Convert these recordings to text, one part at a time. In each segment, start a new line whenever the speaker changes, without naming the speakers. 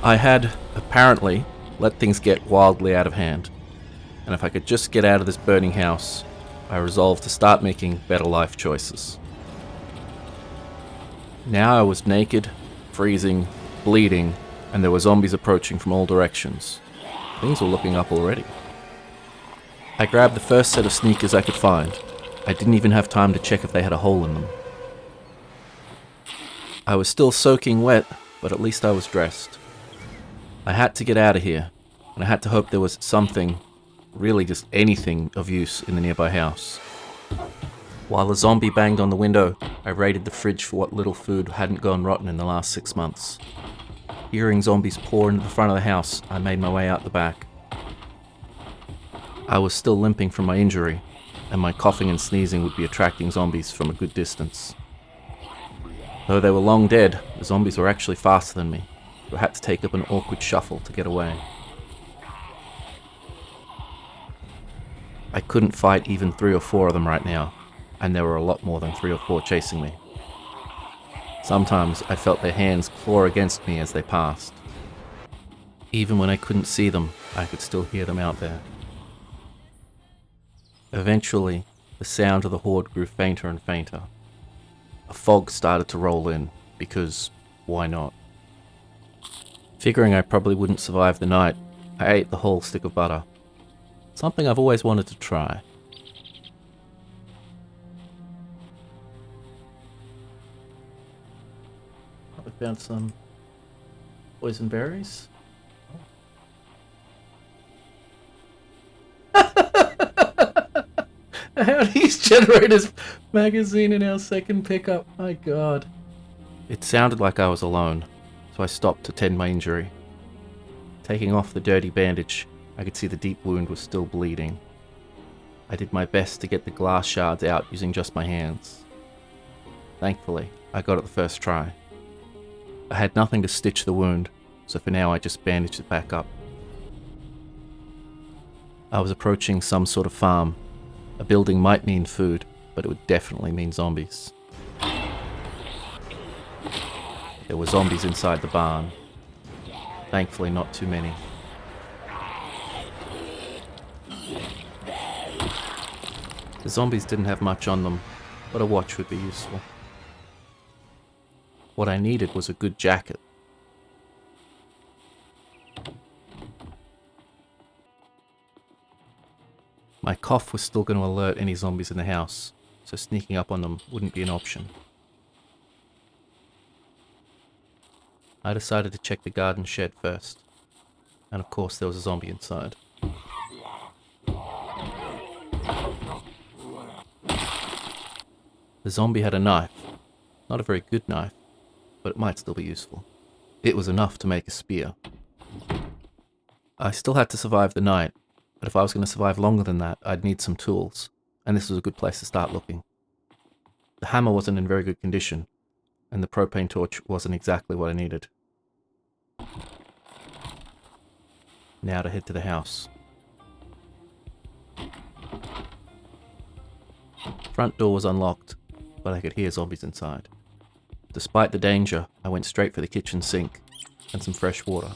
I had, apparently, let things get wildly out of hand, and if I could just get out of this burning house, I resolved to start making better life choices. Now I was naked, freezing, bleeding, and there were zombies approaching from all directions. Things were looking up already. I grabbed the first set of sneakers I could find. I didn't even have time to check if they had a hole in them. I was still soaking wet, but at least I was dressed. I had to get out of here, and I had to hope there was something, really just anything of use in the nearby house. While the zombie banged on the window, I raided the fridge for what little food hadn't gone rotten in the last 6 months. Hearing zombies pour into the front of the house, I made my way out the back. I was still limping from my injury, and my coughing and sneezing would be attracting zombies from a good distance. Though they were long dead, the zombies were actually faster than me, so I had to take up an awkward shuffle to get away. I couldn't fight even 3 or 4 of them right now, and there were a lot more than 3 or 4 chasing me. Sometimes I felt their hands claw against me as they passed. Even when I couldn't see them, I could still hear them out there. Eventually, the sound of the horde grew fainter and fainter. A fog started to roll in, because why not? Figuring I probably wouldn't survive the night, I ate the whole stick of butter. Something I've always wanted to try. I found some poison berries. How do you generate this magazine in our second pickup? My god. It sounded like I was alone, so I stopped to tend my injury. Taking off the dirty bandage, I could see the deep wound was still bleeding. I did my best to get the glass shards out using just my hands. Thankfully, I got it the first try. I had nothing to stitch the wound, so for now I just bandaged it back up. I was approaching some sort of farm. A building might mean food, but it would definitely mean zombies. There were zombies inside the barn. Thankfully not too many. The zombies didn't have much on them, but a watch would be useful. What I needed was a good jacket. My cough was still going to alert any zombies in the house, so sneaking up on them wouldn't be an option. I decided to check the garden shed first, and of course there was a zombie inside. The zombie had a knife. Not a very good knife, but it might still be useful. It was enough to make a spear. I still had to survive the night, but if I was going to survive longer than that, I'd need some tools, and this was a good place to start looking. The hammer wasn't in very good condition, and the propane torch wasn't exactly what I needed. Now to head to the house. Front door was unlocked, but I could hear zombies inside. Despite the danger, I went straight for the kitchen sink and some fresh water.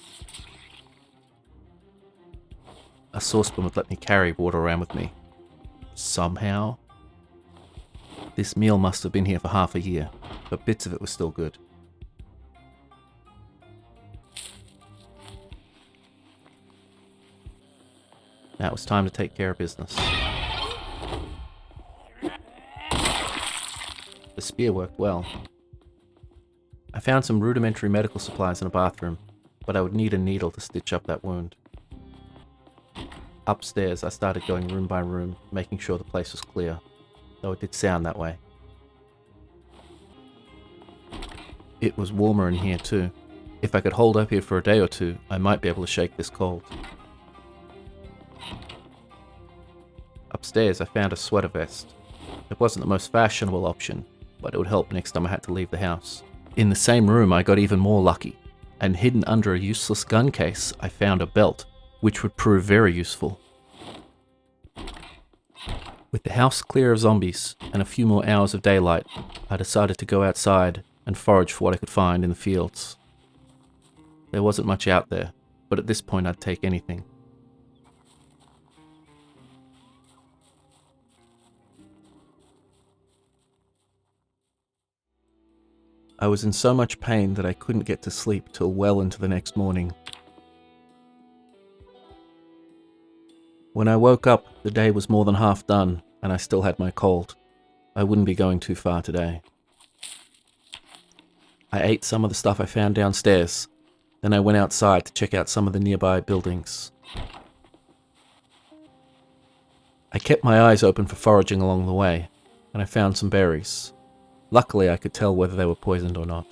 A saucepan would let me carry water around with me. Somehow. This meal must have been here for half a year, but bits of it were still good. Now it was time to take care of business. The spear worked well. I found some rudimentary medical supplies in a bathroom, but I would need a needle to stitch up that wound. Upstairs, I started going room by room, making sure the place was clear, though it did sound that way. It was warmer in here too. If I could hold up here for a day or two, I might be able to shake this cold. Upstairs, I found a sweater vest. It wasn't the most fashionable option, but it would help next time I had to leave the house. In the same room, I got even more lucky, and hidden under a useless gun case, I found a belt, which would prove very useful. With the house clear of zombies and a few more hours of daylight, I decided to go outside and forage for what I could find in the fields. There wasn't much out there, but at this point I'd take anything. I was in so much pain that I couldn't get to sleep till well into the next morning. When I woke up, the day was more than half done, and I still had my cold. I wouldn't be going too far today. I ate some of the stuff I found downstairs, then I went outside to check out some of the nearby buildings. I kept my eyes open for foraging along the way, and I found some berries. Luckily, I could tell whether they were poisoned or not.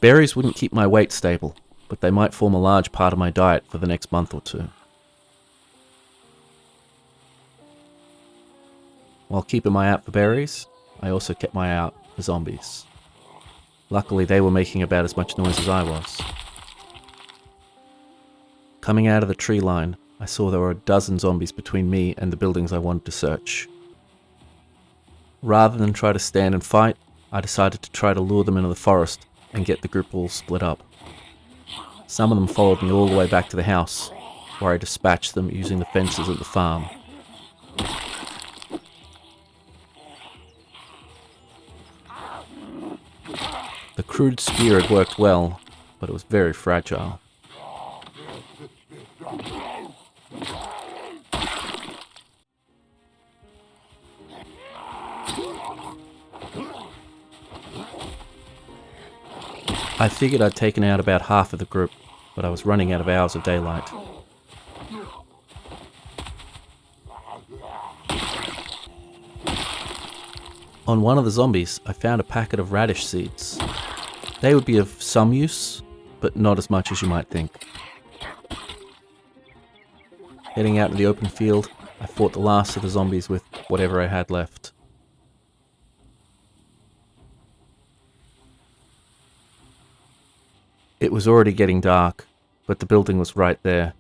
Berries wouldn't keep my weight stable, but they might form a large part of my diet for the next month or two. While keeping my eye out for berries, I also kept my eye out for zombies. Luckily, they were making about as much noise as I was. Coming out of the tree line, I saw there were a dozen zombies between me and the buildings I wanted to search. Rather than try to stand and fight, I decided to try to lure them into the forest and get the group all split up. Some of them followed me all the way back to the house, where I dispatched them using the fences at the farm. The crude spear had worked well, but it was very fragile. I figured I'd taken out about half of the group, but I was running out of hours of daylight. On one of the zombies, I found a packet of radish seeds. They would be of some use, but not as much as you might think. Heading out in the open field, I fought the last of the zombies with whatever I had left. It was already getting dark, but the building was right there.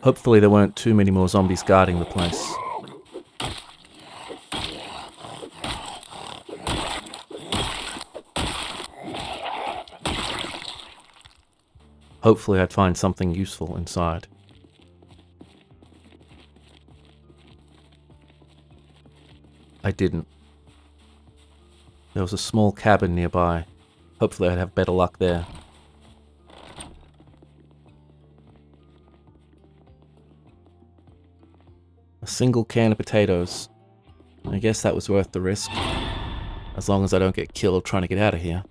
Hopefully there weren't too many more zombies guarding the place. Hopefully I'd find something useful inside. I didn't. There was a small cabin nearby. Hopefully I'd have better luck there. A single can of potatoes. I guess that was worth the risk. As long as I don't get killed trying to get out of here.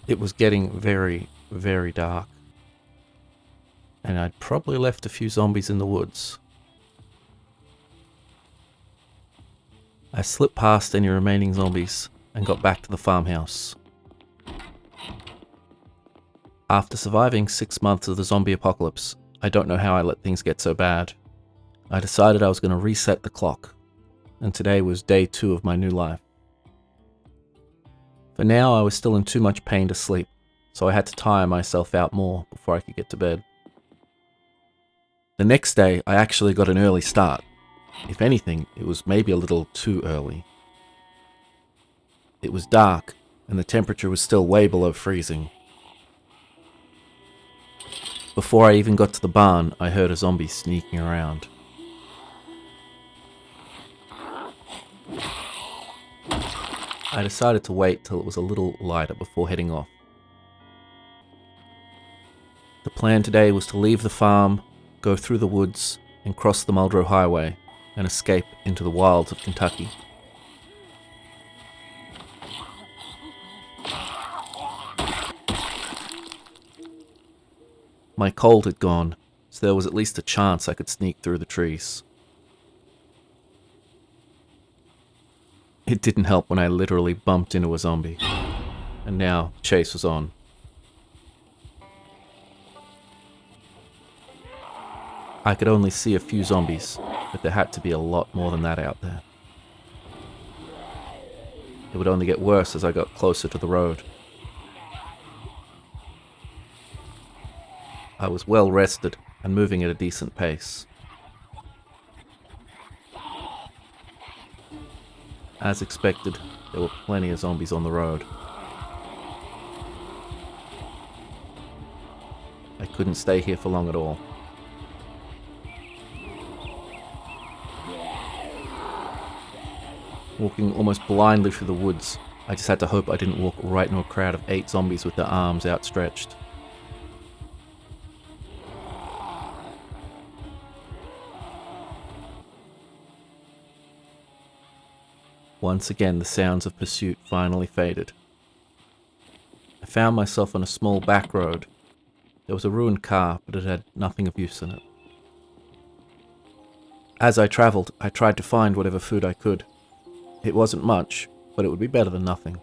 It was getting very, very dark. And I'd probably left a few zombies in the woods. I slipped past any remaining zombies and got back to the farmhouse. After surviving 6 months of the zombie apocalypse, I don't know how I let things get so bad. I decided I was going to reset the clock, and today was day 2 of my new life. For now, I was still in too much pain to sleep, so I had to tire myself out more before I could get to bed. The next day, I actually got an early start. If anything, it was maybe a little too early. It was dark, and the temperature was still way below freezing. Before I even got to the barn, I heard a zombie sneaking around. I decided to wait till it was a little lighter before heading off. The plan today was to leave the farm, go through the woods, and cross the Muldrow Highway, and escape into the wilds of Kentucky. My cold had gone, so there was at least a chance I could sneak through the trees. It didn't help when I literally bumped into a zombie, and now the chase was on. I could only see a few zombies, but there had to be a lot more than that out there. It would only get worse as I got closer to the road. I was well rested and moving at a decent pace. As expected, there were plenty of zombies on the road. I couldn't stay here for long at all. Walking almost blindly through the woods, I just had to hope I didn't walk right into a crowd of 8 zombies with their arms outstretched. Once again, the sounds of pursuit finally faded. I found myself on a small back road. There was a ruined car, but it had nothing of use in it. As I travelled, I tried to find whatever food I could. It wasn't much, but it would be better than nothing.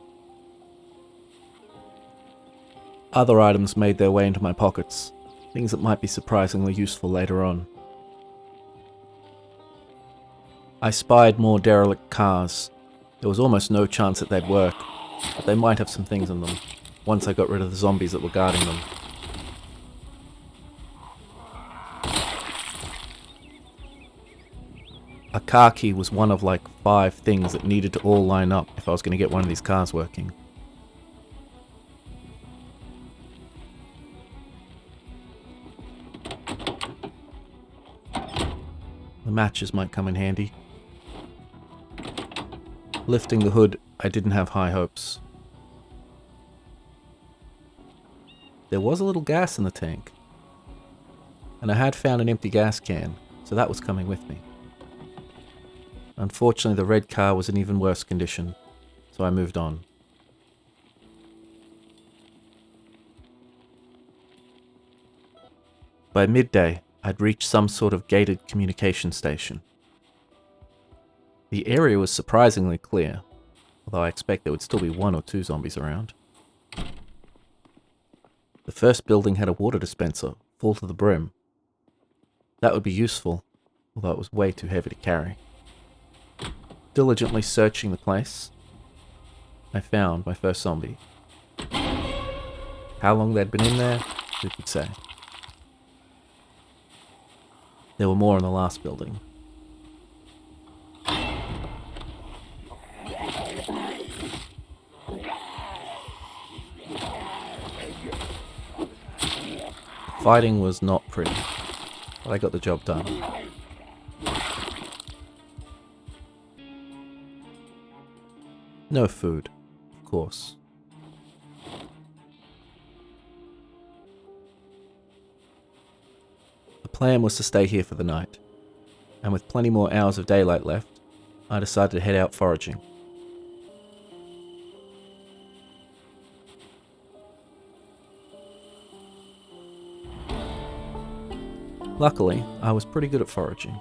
Other items made their way into my pockets, things that might be surprisingly useful later on. I spied more derelict cars. There was almost no chance that they'd work, but they might have some things in them, once I got rid of the zombies that were guarding them. A car key was one of like 5 things that needed to all line up if I was going to get one of these cars working. The matches might come in handy. Lifting the hood, I didn't have high hopes. There was a little gas in the tank, and I had found an empty gas can, so that was coming with me. Unfortunately, the red car was in even worse condition, so I moved on. By midday, I'd reached some sort of gated communication station. The area was surprisingly clear, although I expect there would still be 1 or 2 zombies around. The first building had a water dispenser, full to the brim. That would be useful, although it was way too heavy to carry. Diligently searching the place, I found my first zombie. How long they'd been in there, who could say? There were more in the last building. Fighting was not pretty, but I got the job done. No food, of course. The plan was to stay here for the night, and with plenty more hours of daylight left, I decided to head out foraging. Luckily, I was pretty good at foraging.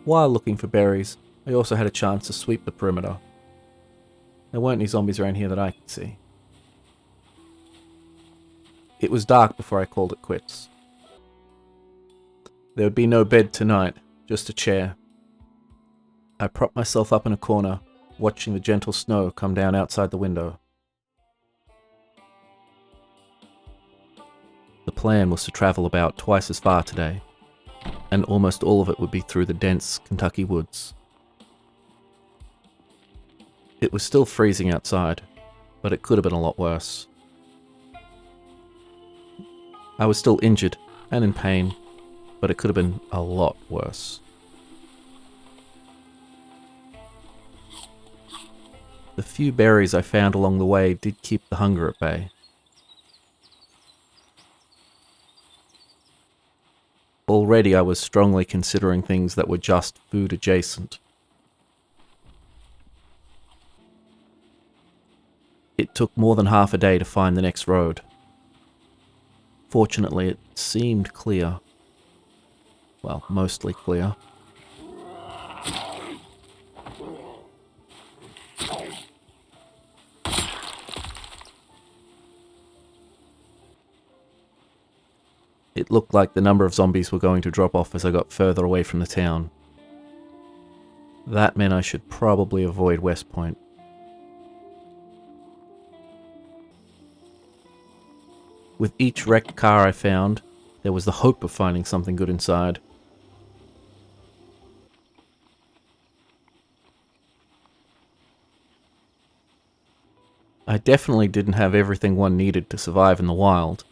While looking for berries, I also had a chance to sweep the perimeter. There weren't any zombies around here that I could see. It was dark before I called it quits. There would be no bed tonight, just a chair. I propped myself up in a corner, watching the gentle snow come down outside the window. The plan was to travel about twice as far today, and almost all of it would be through the dense Kentucky woods. It was still freezing outside, but it could have been a lot worse. I was still injured and in pain, but it could have been a lot worse. The few berries I found along the way did keep the hunger at bay. Already I was strongly considering things that were just food adjacent. It took more than half a day to find the next road. Fortunately, it seemed clear. Well, mostly clear. It looked like the number of zombies were going to drop off as I got further away from the town. That meant I should probably avoid West Point. With each wrecked car I found, there was the hope of finding something good inside. I definitely didn't have everything one needed to survive in the wild,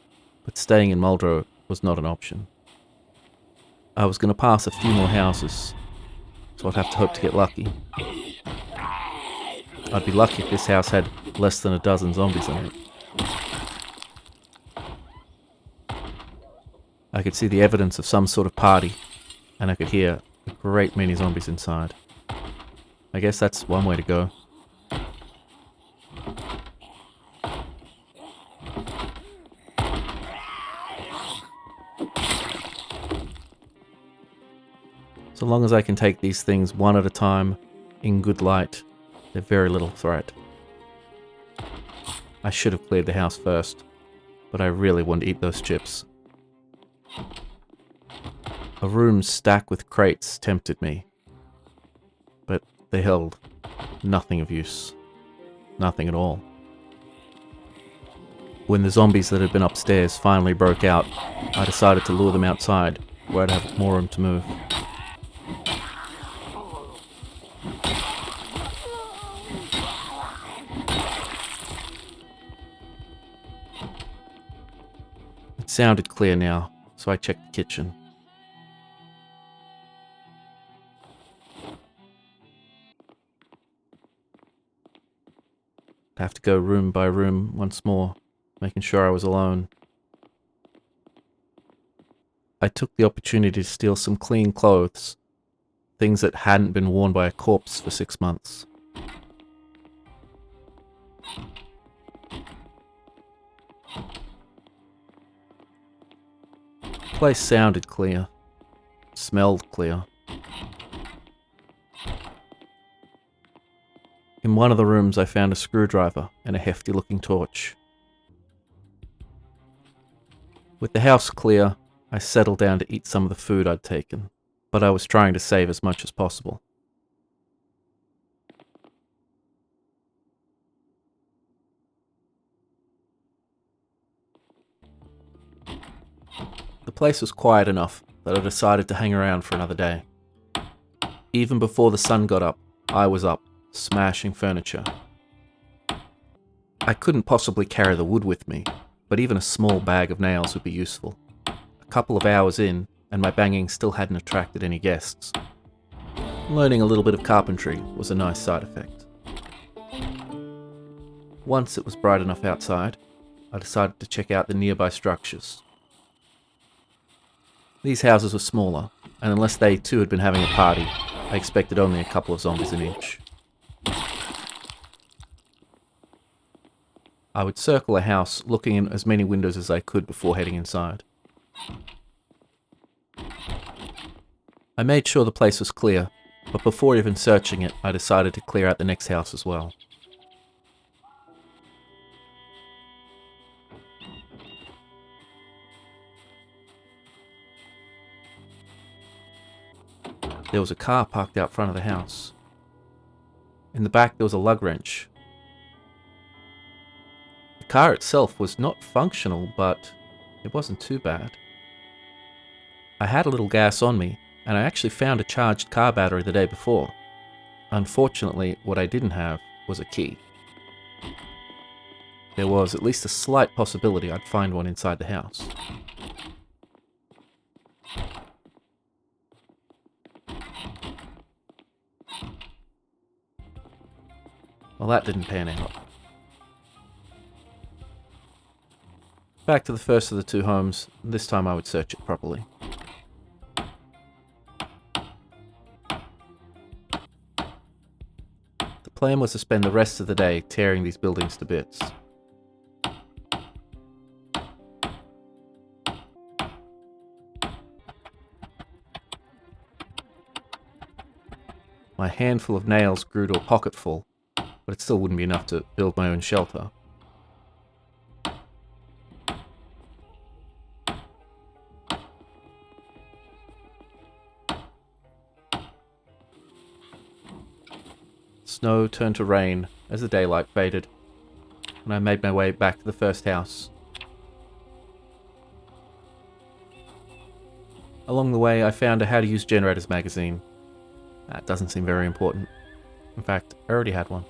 but staying in Muldrow was not an option. I was going to pass a few more houses, so I'd have to hope to get lucky. I'd be lucky if this house had less than a dozen zombies in it. I could see the evidence of some sort of party, and I could hear a great many zombies inside. I guess that's one way to go. So long as I can take these things one at a time, in good light, they're very little threat. I should have cleared the house first, but I really want to eat those chips. A room stacked with crates tempted me, but they held nothing of use. Nothing at all. When the zombies that had been upstairs finally broke out, I decided to lure them outside, where I'd have more room to move. It sounded clear now, so I checked the kitchen. I'd have to go room by room once more, making sure I was alone. I took the opportunity to steal some clean clothes, things that hadn't been worn by a corpse for 6 months. The place sounded clear, smelled clear. In one of the rooms I found a screwdriver and a hefty looking torch. With the house clear, I settled down to eat some of the food I'd taken, but I was trying to save as much as possible. The place was quiet enough that I decided to hang around for another day. Even before the sun got up, I was up, smashing furniture. I couldn't possibly carry the wood with me, but even a small bag of nails would be useful. A couple of hours in, and my banging still hadn't attracted any guests. Learning a little bit of carpentry was a nice side effect. Once it was bright enough outside, I decided to check out the nearby structures. These houses were smaller, and unless they too had been having a party, I expected only a couple of zombies in each. I would circle a house, looking in as many windows as I could before heading inside. I made sure the place was clear, but before even searching it, I decided to clear out the next house as well. There was a car parked out front of the house. In the back there was a lug wrench. The car itself was not functional, but it wasn't too bad. I had a little gas on me, and I actually found a charged car battery the day before. Unfortunately, what I didn't have was a key. There was at least a slight possibility I'd find one inside the house. Well, that didn't pan out. Back to the first of the two homes. This time I would search it properly. The plan was to spend the rest of the day tearing these buildings to bits. My handful of nails grew to a pocketful, but it still wouldn't be enough to build my own shelter. Snow turned to rain as the daylight faded, and I made my way back to the first house. Along the way, I found a How to Use Generators magazine. That doesn't seem very important. In fact, I already had one.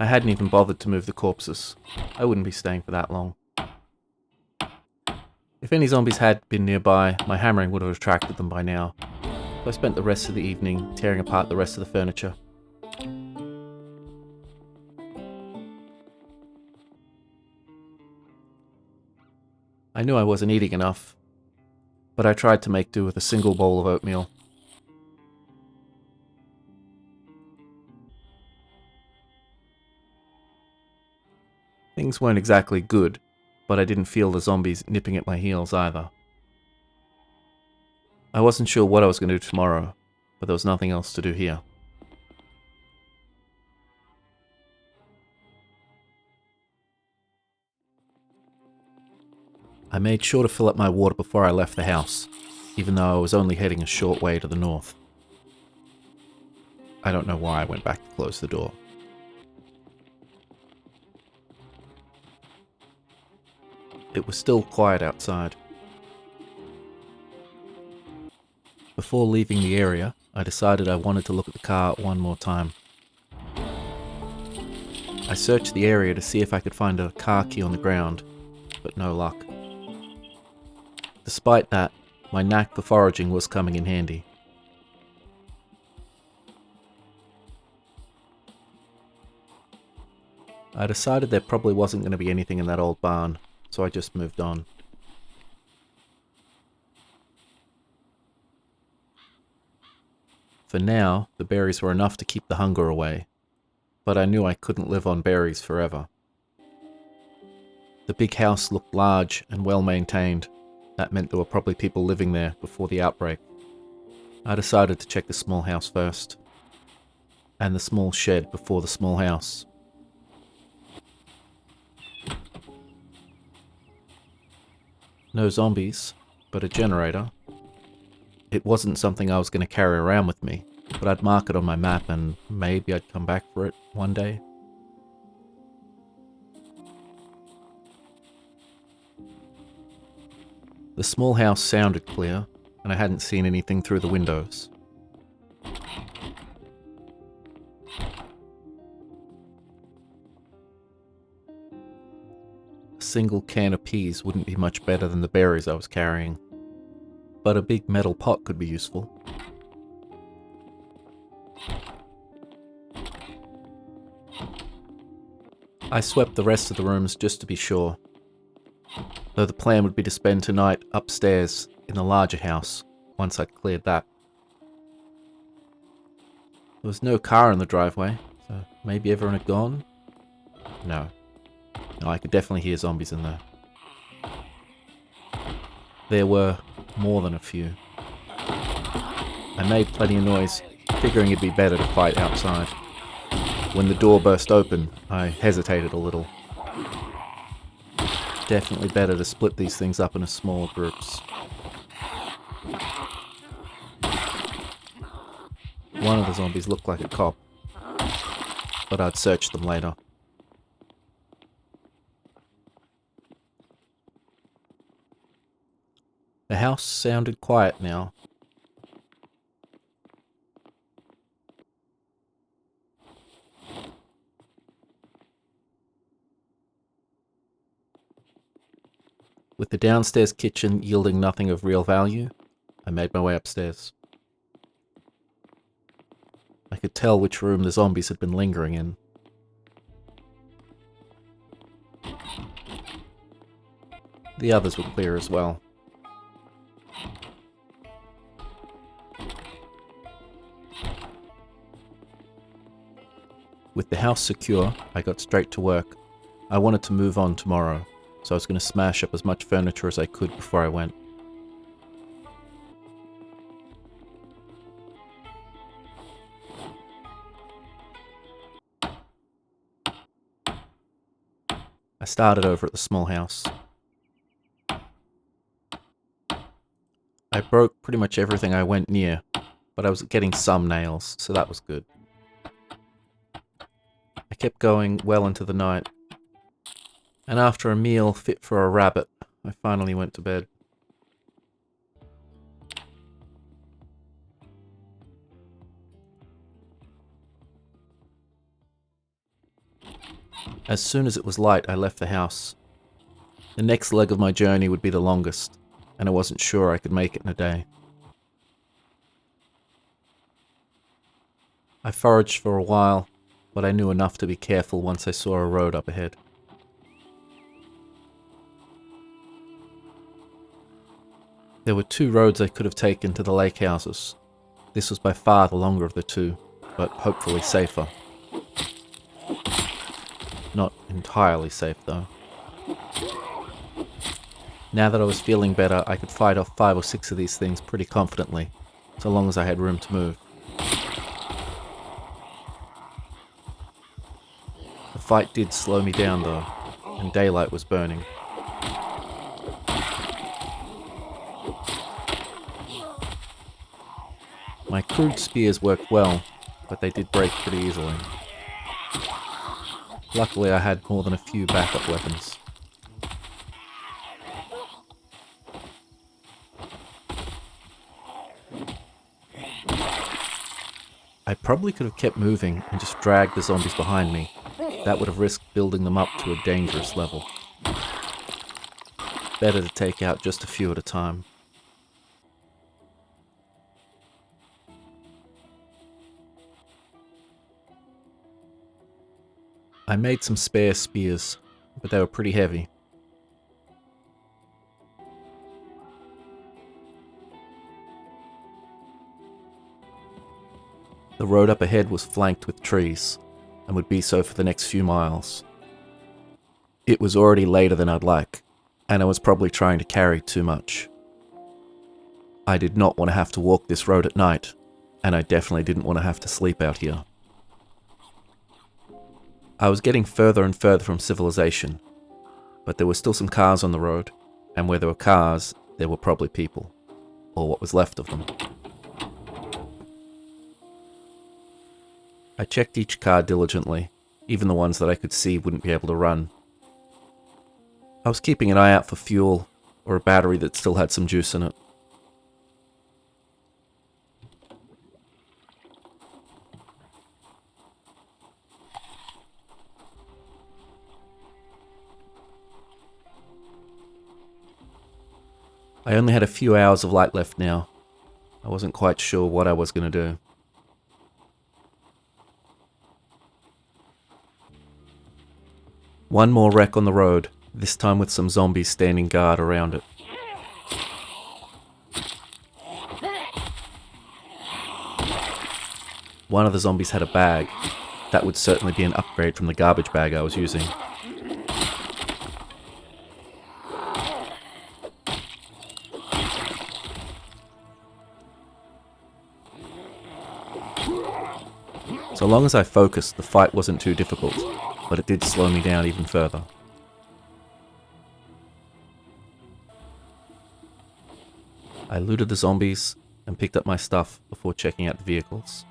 I hadn't even bothered to move the corpses. I wouldn't be staying for that long. If any zombies had been nearby, my hammering would have attracted them by now. So I spent the rest of the evening tearing apart the rest of the furniture. I knew I wasn't eating enough, but I tried to make do with a single bowl of oatmeal. Things weren't exactly good, but I didn't feel the zombies nipping at my heels either. I wasn't sure what I was going to do tomorrow, but there was nothing else to do here. I made sure to fill up my water before I left the house, even though I was only heading a short way to the north. I don't know why I went back to close the door. It was still quiet outside. Before leaving the area, I decided I wanted to look at the car one more time. I searched the area to see if I could find a car key on the ground, but no luck. Despite that, my knack for foraging was coming in handy. I decided there probably wasn't going to be anything in that old barn, so I just moved on. For now, the berries were enough to keep the hunger away, but I knew I couldn't live on berries forever. The big house looked large and well maintained. That meant there were probably people living there before the outbreak. I decided to check the small house first, and the small shed before the small house. No zombies, but a generator. It wasn't something I was going to carry around with me, but I'd mark it on my map and maybe I'd come back for it one day. The small house sounded clear, and I hadn't seen anything through the windows. A single can of peas wouldn't be much better than the berries I was carrying, but a big metal pot could be useful. I swept the rest of the rooms just to be sure, though the plan would be to spend tonight upstairs in the larger house once I'd cleared that. There was no car in the driveway, so maybe everyone had gone? No, I could definitely hear zombies in there. There were more than a few. I made plenty of noise, figuring it'd be better to fight outside. When the door burst open, I hesitated a little. Definitely better to split these things up into smaller groups. One of the zombies looked like a cop, but I'd search them later. The house sounded quiet now. With the downstairs kitchen yielding nothing of real value, I made my way upstairs. I could tell which room the zombies had been lingering in. The others were clear as well. With the house secure, I got straight to work. I wanted to move on tomorrow, so I was going to smash up as much furniture as I could before I went. I started over at the small house. I broke pretty much everything I went near, but I was getting some nails, so that was good. I kept going well into the night, and after a meal fit for a rabbit, I finally went to bed. As soon as it was light, I left the house. The next leg of my journey would be the longest, and I wasn't sure I could make it in a day. I foraged for a while, but I knew enough to be careful once I saw a road up ahead. There were 2 roads I could have taken to the lake houses. This was by far the longer of the 2, but hopefully safer. Not entirely safe though. Now that I was feeling better, I could fight off 5 or 6 of these things pretty confidently, so long as I had room to move. The fight did slow me down though, and daylight was burning. My crude spears worked well, but they did break pretty easily. Luckily I had more than a few backup weapons. I probably could have kept moving and just dragged the zombies behind me. That would have risked building them up to a dangerous level. Better to take out just a few at a time. I made some spare spears, but they were pretty heavy. The road up ahead was flanked with trees, and would be so for the next few miles. It was already later than I'd like, and I was probably trying to carry too much. I did not want to have to walk this road at night, and I definitely didn't want to have to sleep out here. I was getting further and further from civilization, but there were still some cars on the road, and where there were cars, there were probably people, or what was left of them. I checked each car diligently, even the ones that I could see wouldn't be able to run. I was keeping an eye out for fuel, or a battery that still had some juice in it. I only had a few hours of light left now. I wasn't quite sure what I was going to do. One more wreck on the road, this time with some zombies standing guard around it. One of the zombies had a bag. That would certainly be an upgrade from the garbage bag I was using. So long as I focused, the fight wasn't too difficult, but it did slow me down even further. I looted the zombies and picked up my stuff before checking out the vehicles.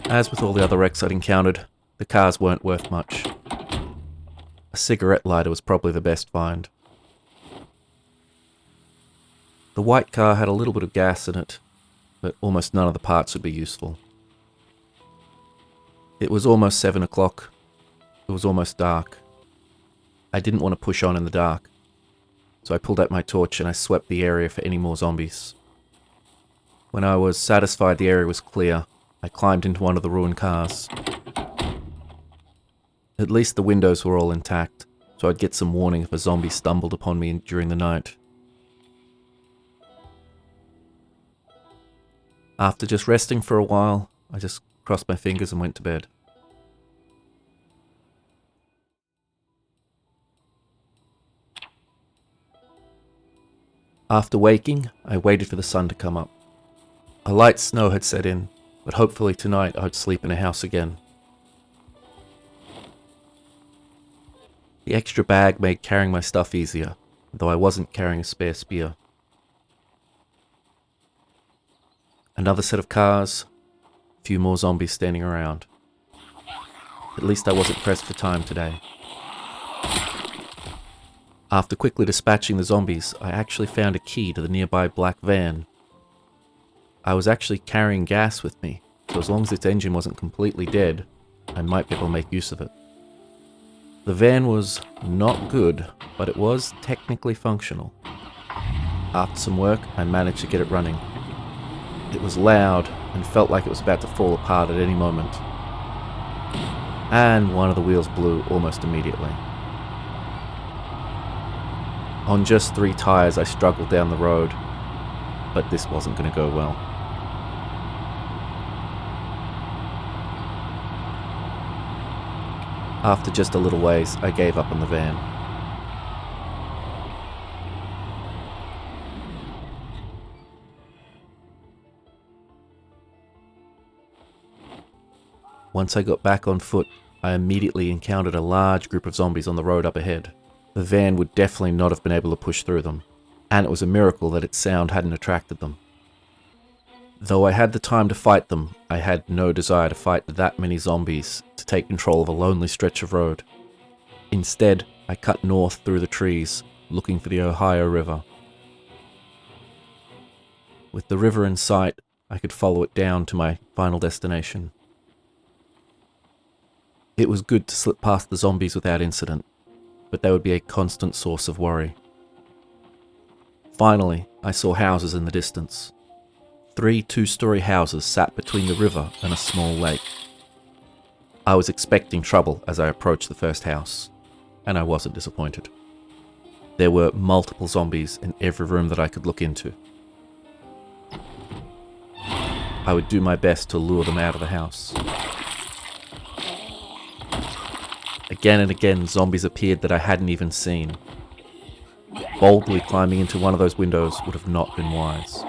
As with all the other wrecks I'd encountered, the cars weren't worth much. A cigarette lighter was probably the best find. The white car had a little bit of gas in it, but almost none of the parts would be useful. It was almost 7 o'clock. It was almost dark. I didn't want to push on in the dark, so I pulled out my torch and I swept the area for any more zombies. When I was satisfied the area was clear, I climbed into one of the ruined cars. At least the windows were all intact, so I'd get some warning if a zombie stumbled upon me during the night. After just resting for a while, I just crossed my fingers and went to bed. After waking, I waited for the sun to come up. A light snow had set in, but hopefully tonight I'd sleep in a house again. The extra bag made carrying my stuff easier, though I wasn't carrying a spare spear. Another set of cars, a few more zombies standing around. At least I wasn't pressed for time today. After quickly dispatching the zombies, I actually found a key to the nearby black van. I was actually carrying gas with me, so as long as its engine wasn't completely dead, I might be able to make use of it. The van was not good, but it was technically functional. After some work, I managed to get it running. It was loud and felt like it was about to fall apart at any moment. And one of the wheels blew almost immediately. On just 3 tires, I struggled down the road, but this wasn't going to go well. After just a little ways, I gave up on the van. Once I got back on foot, I immediately encountered a large group of zombies on the road up ahead. The van would definitely not have been able to push through them, and it was a miracle that its sound hadn't attracted them. Though I had the time to fight them, I had no desire to fight that many zombies to take control of a lonely stretch of road. Instead, I cut north through the trees, looking for the Ohio River. With the river in sight, I could follow it down to my final destination. It was good to slip past the zombies without incident, but they would be a constant source of worry. Finally, I saw houses in the distance. 3 2-story houses sat between the river and a small lake. I was expecting trouble as I approached the first house, and I wasn't disappointed. There were multiple zombies in every room that I could look into. I would do my best to lure them out of the house. Again and again, zombies appeared that I hadn't even seen. Boldly climbing into one of those windows would have not been wise.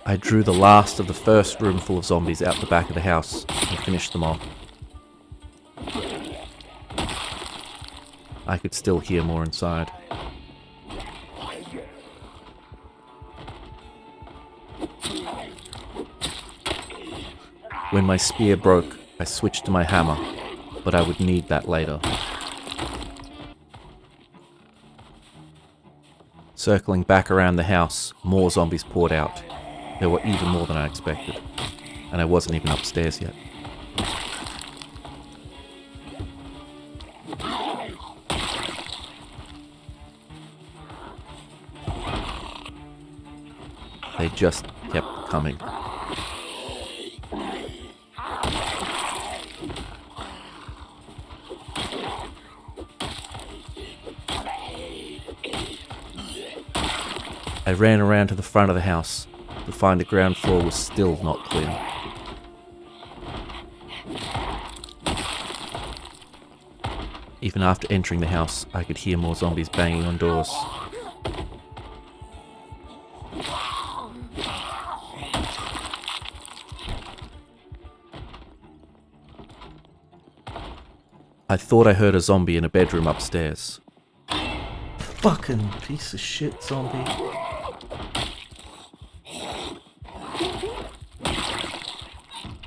I drew the last of the first room full of zombies out the back of the house and finished them off. I could still hear more inside. When my spear broke, I switched to my hammer, but I would need that later. Circling back around the house, more zombies poured out. There were even more than I expected, and I wasn't even upstairs yet. They just kept coming. I ran around to the front of the house to find the ground floor was still not clear. Even after entering the house, I could hear more zombies banging on doors. I thought I heard a zombie in a bedroom upstairs. Fucking piece of shit zombie.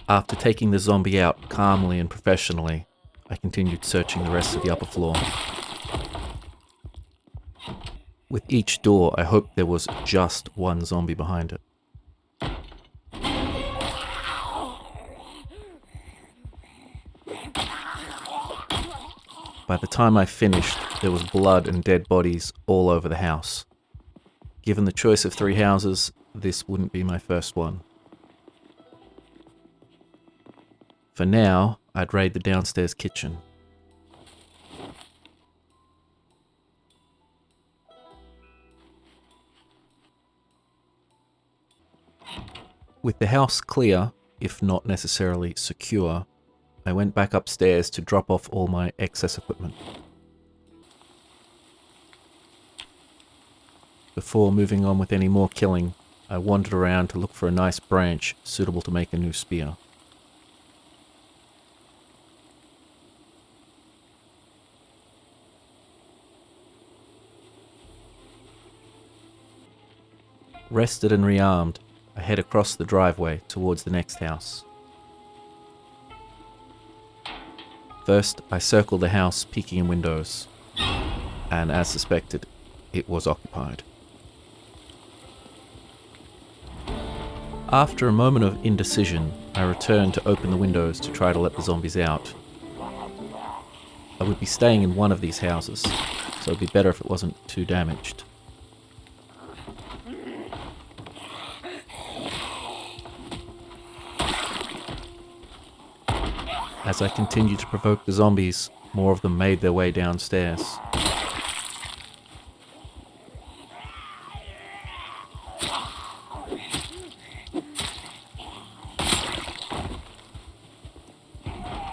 After taking the zombie out calmly and professionally, I continued searching the rest of the upper floor. With each door, I hoped there was just one zombie behind it. By the time I finished, there was blood and dead bodies all over the house. Given the choice of 3 houses, this wouldn't be my first one. For now, I'd raid the downstairs kitchen. With the house clear, if not necessarily secure, I went back upstairs to drop off all my excess equipment. Before moving on with any more killing, I wandered around to look for a nice branch suitable to make a new spear. Rested and rearmed, I head across the driveway towards the next house. First, I circled the house, peeking in windows, and as suspected, it was occupied. After a moment of indecision, I returned to open the windows to try to let the zombies out. I would be staying in one of these houses, so it'd be better if it wasn't too damaged. As I continued to provoke the zombies, more of them made their way downstairs.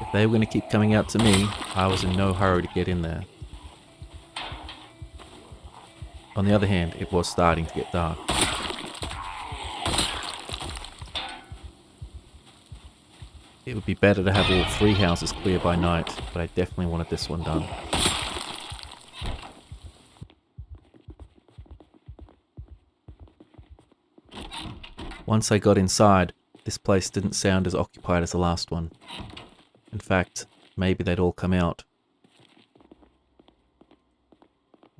If they were going to keep coming out to me, I was in no hurry to get in there. On the other hand, it was starting to get dark. It would be better to have all 3 houses clear by night, but I definitely wanted this one done. Once I got inside, this place didn't sound as occupied as the last one. In fact, maybe they'd all come out.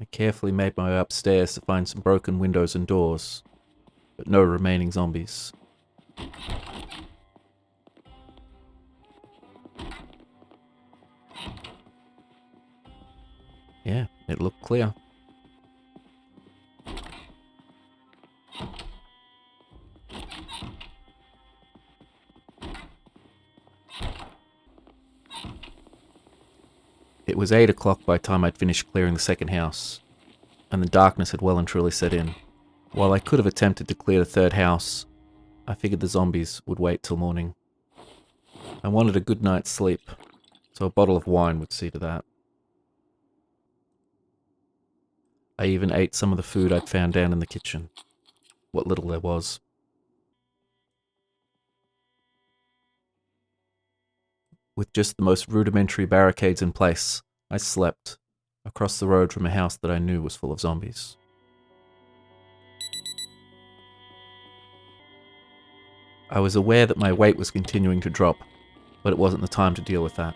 I carefully made my way upstairs to find some broken windows and doors, but no remaining zombies. Yeah, it looked clear. It was 8 o'clock by the time I'd finished clearing the second house, and the darkness had well and truly set in. While I could have attempted to clear the third house, I figured the zombies would wait till morning. I wanted a good night's sleep, so a bottle of wine would see to that. I even ate some of the food I'd found down in the kitchen. What little there was. With just the most rudimentary barricades in place, I slept across the road from a house that I knew was full of zombies. I was aware that my weight was continuing to drop, but it wasn't the time to deal with that.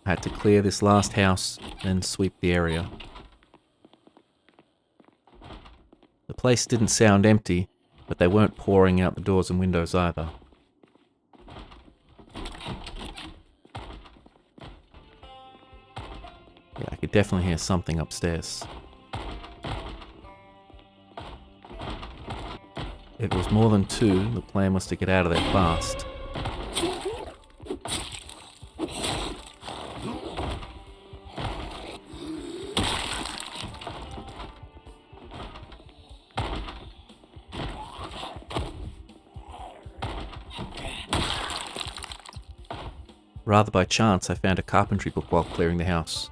I had to clear this last house, then sweep the area. The place didn't sound empty, but they weren't pouring out the doors and windows either. Yeah, I could definitely hear something upstairs. If it was more than 2, the plan was to get out of there fast. Rather by chance, I found a carpentry book while clearing the house.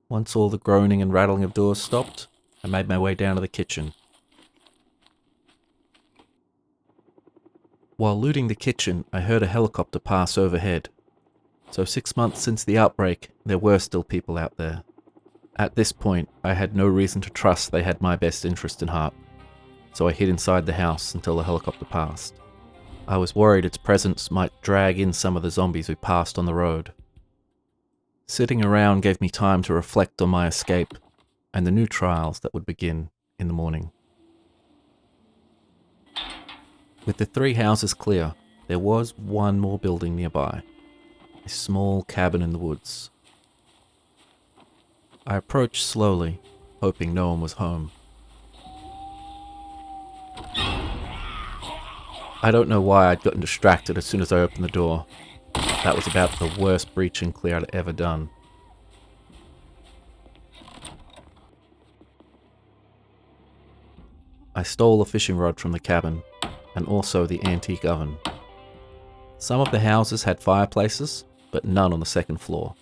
Once all the groaning and rattling of doors stopped, I made my way down to the kitchen. While looting the kitchen, I heard a helicopter pass overhead. So 6 months since the outbreak, there were still people out there. At this point, I had no reason to trust they had my best interest in heart, so I hid inside the house until the helicopter passed. I was worried its presence might drag in some of the zombies we passed on the road. Sitting around gave me time to reflect on my escape and the new trials that would begin in the morning. With the 3 houses clear, there was one more building nearby, a small cabin in the woods. I approached slowly, hoping no one was home. I don't know why I'd gotten distracted as soon as I opened the door. That was about the worst breach and clear I'd ever done. I stole a fishing rod from the cabin, and also the antique oven. Some of the houses had fireplaces, but none on the second floor,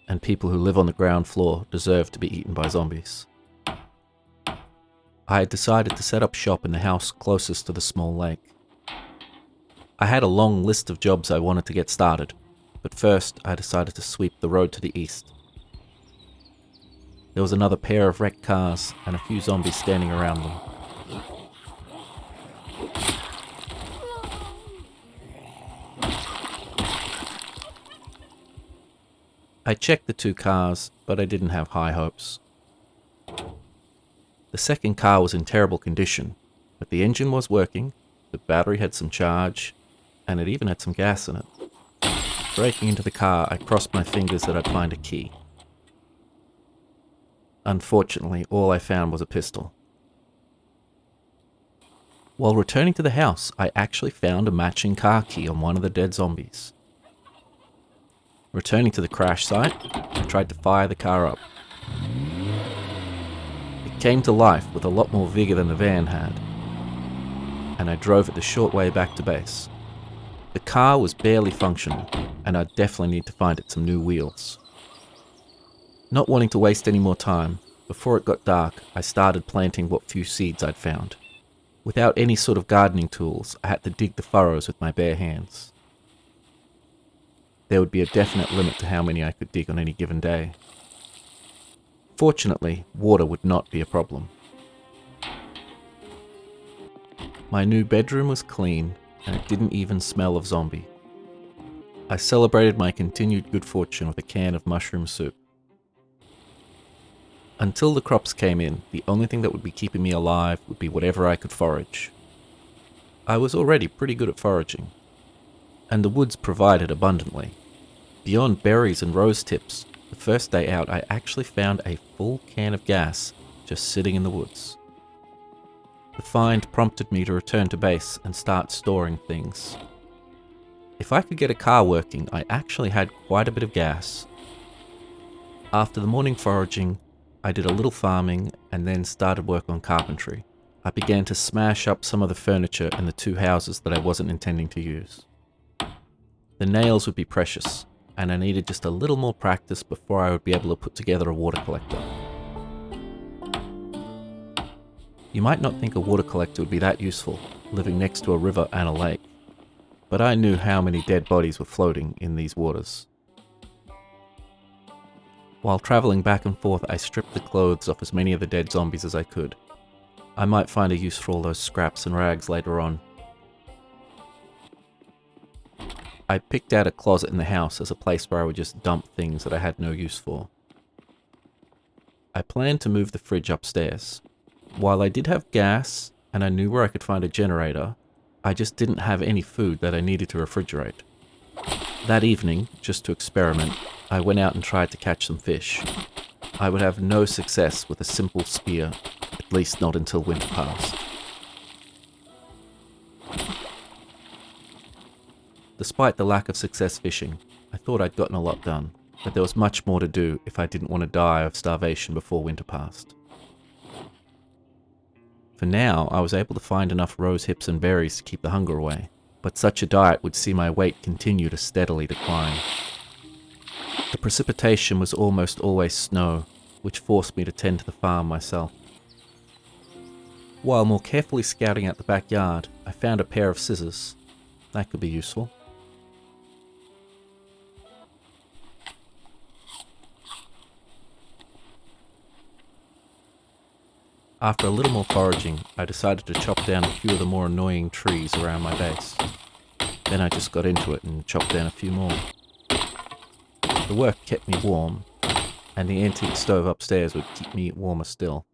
and people who live on the ground floor deserve to be eaten by zombies. I had decided to set up shop in the house closest to the small lake. I had a long list of jobs I wanted to get started, But first, I decided to sweep the road to the east. There was another pair of wrecked cars and a few zombies standing around them. I checked the 2 cars, but I didn't have high hopes. The second car was in terrible condition, but the engine was working, the battery had some charge, and it even had some gas in it. Breaking into the car, I crossed my fingers that I'd find a key. Unfortunately, all I found was a pistol. While returning to the house, I actually found a matching car key on one of the dead zombies. Returning to the crash site, I tried to fire the car up. It came to life with a lot more vigor than the van had, and I drove it the short way back to base. The car was barely functional, and I'd definitely need to find it some new wheels. Not wanting to waste any more time, before it got dark, I started planting what few seeds I'd found. Without any sort of gardening tools, I had to dig the furrows with my bare hands. There would be a definite limit to how many I could dig on any given day. Fortunately, water would not be a problem. My new bedroom was clean, and it didn't even smell of zombie. I celebrated my continued good fortune with a can of mushroom soup. Until the crops came in, the only thing that would be keeping me alive would be whatever I could forage. I was already pretty good at foraging, and the woods provided abundantly. Beyond berries and rose tips, the first day out I actually found a full can of gas just sitting in the woods. The find prompted me to return to base and start storing things. If I could get a car working, I actually had quite a bit of gas. After the morning foraging, I did a little farming and then started work on carpentry. I began to smash up some of the furniture in the 2 houses that I wasn't intending to use. The nails would be precious, and I needed just a little more practice before I would be able to put together a water collector. You might not think a water collector would be that useful, living next to a river and a lake, but I knew how many dead bodies were floating in these waters. While travelling back and forth, I stripped the clothes off as many of the dead zombies as I could. I might find a use for all those scraps and rags later on. I picked out a closet in the house as a place where I would just dump things that I had no use for. I planned to move the fridge upstairs. While I did have gas, and I knew where I could find a generator, I just didn't have any food that I needed to refrigerate. That evening, just to experiment, I went out and tried to catch some fish. I would have no success with a simple spear, at least not until winter passed. Despite the lack of success fishing, I thought I'd gotten a lot done, but there was much more to do if I didn't want to die of starvation before winter passed. For now, I was able to find enough rose hips and berries to keep the hunger away, but such a diet would see my weight continue to steadily decline. The precipitation was almost always snow, which forced me to tend to the farm myself. While more carefully scouting out the backyard, I found a pair of scissors. That could be useful. After a little more foraging, I decided to chop down a few of the more annoying trees around my base. Then I just got into it and chopped down a few more. The work kept me warm, and the antique stove upstairs would keep me warmer still.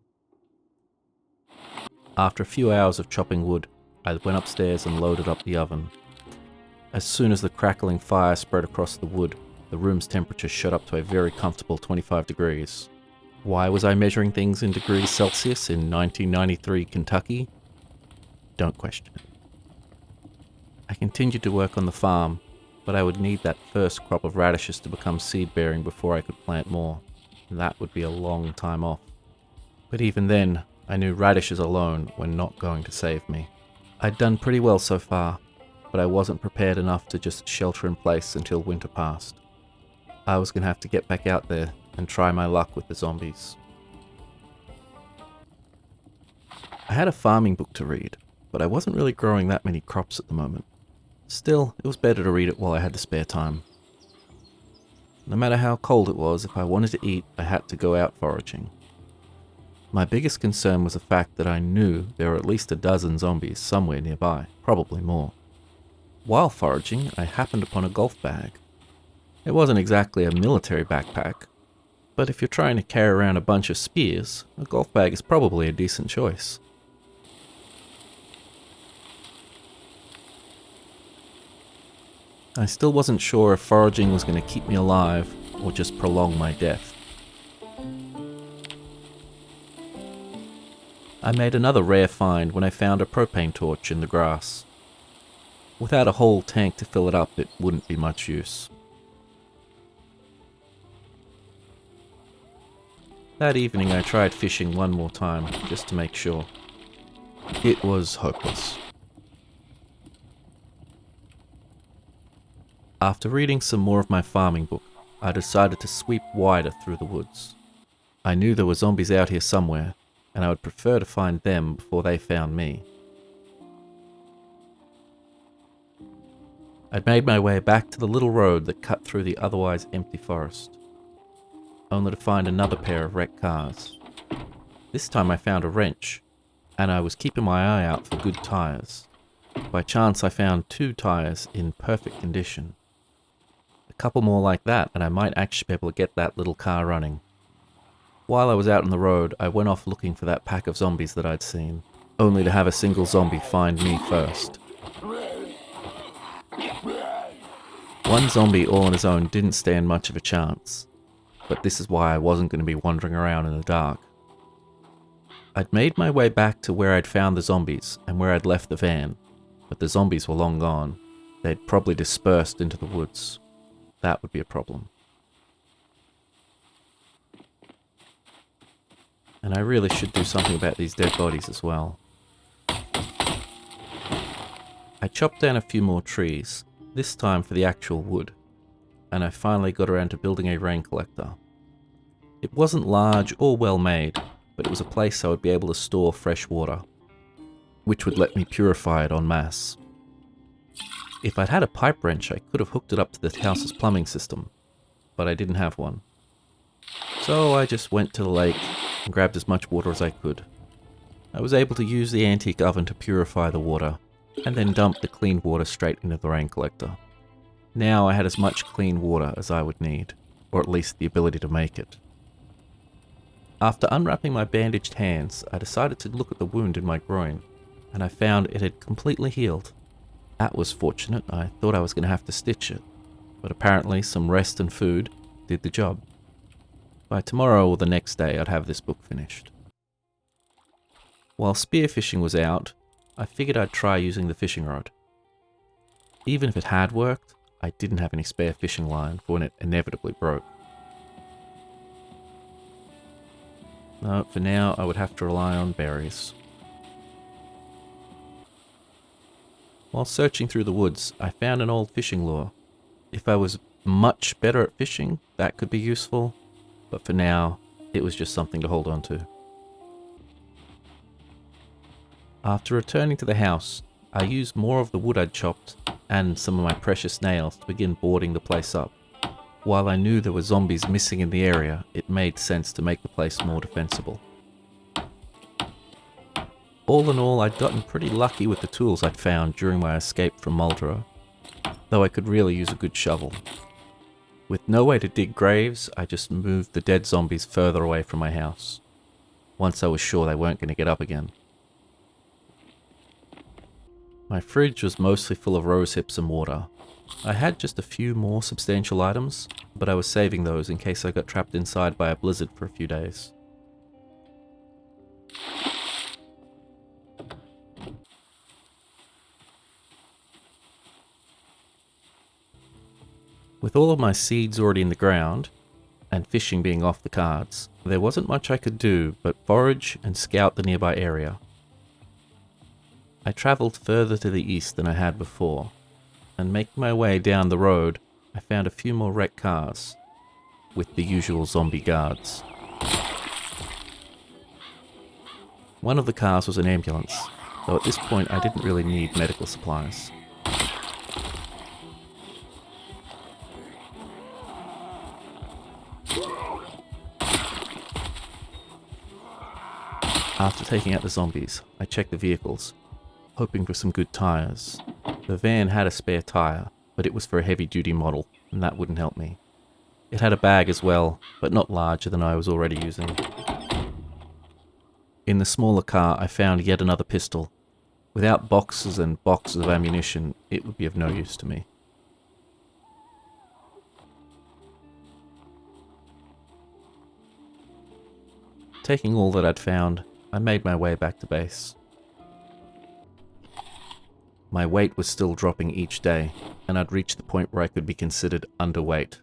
After a few hours of chopping wood, I went upstairs and loaded up the oven. As soon as the crackling fire spread across the wood, the room's temperature shot up to a very comfortable 25 degrees. Why was I measuring things in degrees Celsius in 1993 Kentucky? Don't question it. I continued to work on the farm, but I would need that first crop of radishes to become seed-bearing before I could plant more, and that would be a long time off. But even then, I knew radishes alone were not going to save me. I'd done pretty well so far, but I wasn't prepared enough to just shelter in place until winter passed. I was going to have to get back out there and try my luck with the zombies. I had a farming book to read, but I wasn't really growing that many crops at the moment. Still, it was better to read it while I had the spare time. No matter how cold it was, if I wanted to eat, I had to go out foraging. My biggest concern was the fact that I knew there were at least a dozen zombies somewhere nearby, probably more. While foraging, I happened upon a golf bag. It wasn't exactly a military backpack, but if you're trying to carry around a bunch of spears, a golf bag is probably a decent choice. I still wasn't sure if foraging was going to keep me alive or just prolong my death. I made another rare find when I found a propane torch in the grass. Without a whole tank to fill it up, it wouldn't be much use. That evening I tried fishing one more time, just to make sure. It was hopeless. After reading some more of my farming book, I decided to sweep wider through the woods. I knew there were zombies out here somewhere, and I would prefer to find them before they found me. I'd made my way back to the little road that cut through the otherwise empty forest, only to find another pair of wrecked cars. This time I found a wrench, and I was keeping my eye out for good tires. By chance I found 2 tires in perfect condition. A couple more like that and I might actually be able to get that little car running. While I was out on the road, I went off looking for that pack of zombies that I'd seen, only to have a single zombie find me first. One zombie all on his own didn't stand much of a chance, but this is why I wasn't going to be wandering around in the dark. I'd made my way back to where I'd found the zombies and where I'd left the van, but the zombies were long gone. They'd probably dispersed into the woods. That would be a problem. And I really should do something about these dead bodies as well. I chopped down a few more trees, this time for the actual wood, and I finally got around to building a rain collector. It wasn't large or well made, but it was a place I would be able to store fresh water, which would let me purify it en masse. If I'd had a pipe wrench, I could have hooked it up to the house's plumbing system, but I didn't have one. So I just went to the lake and grabbed as much water as I could. I was able to use the antique oven to purify the water, and then dump the clean water straight into the rain collector. Now I had as much clean water as I would need, or at least the ability to make it. After unwrapping my bandaged hands, I decided to look at the wound in my groin, and I found it had completely healed. That was fortunate. I thought I was going to have to stitch it, but apparently some rest and food did the job. By tomorrow or the next day, I'd have this book finished. While spearfishing was out, I figured I'd try using the fishing rod. Even if it had worked, I didn't have any spare fishing line for when it inevitably broke. No, for now I would have to rely on berries. While searching through the woods, I found an old fishing lure. If I was much better at fishing, that could be useful, but for now, it was just something to hold on to. After returning to the house, I used more of the wood I'd chopped and some of my precious nails to begin boarding the place up. While I knew there were zombies missing in the area, it made sense to make the place more defensible. All in all, I'd gotten pretty lucky with the tools I'd found during my escape from Muldrow, though I could really use a good shovel. With no way to dig graves, I just moved the dead zombies further away from my house, once I was sure they weren't going to get up again. My fridge was mostly full of rose hips and water. I had just a few more substantial items, but I was saving those in case I got trapped inside by a blizzard for a few days. With all of my seeds already in the ground, and fishing being off the cards, there wasn't much I could do but forage and scout the nearby area. I travelled further to the east than I had before, and making my way down the road, I found a few more wrecked cars, with the usual zombie guards. One of the cars was an ambulance, though at this point I didn't really need medical supplies. After taking out the zombies, I checked the vehicles, hoping for some good tyres. The van had a spare tyre, but it was for a heavy-duty model, and that wouldn't help me. It had a bag as well, but not larger than I was already using. In the smaller car, I found yet another pistol. Without boxes and boxes of ammunition, it would be of no use to me. Taking all that I'd found, I made my way back to base. My weight was still dropping each day, and I'd reached the point where I could be considered underweight.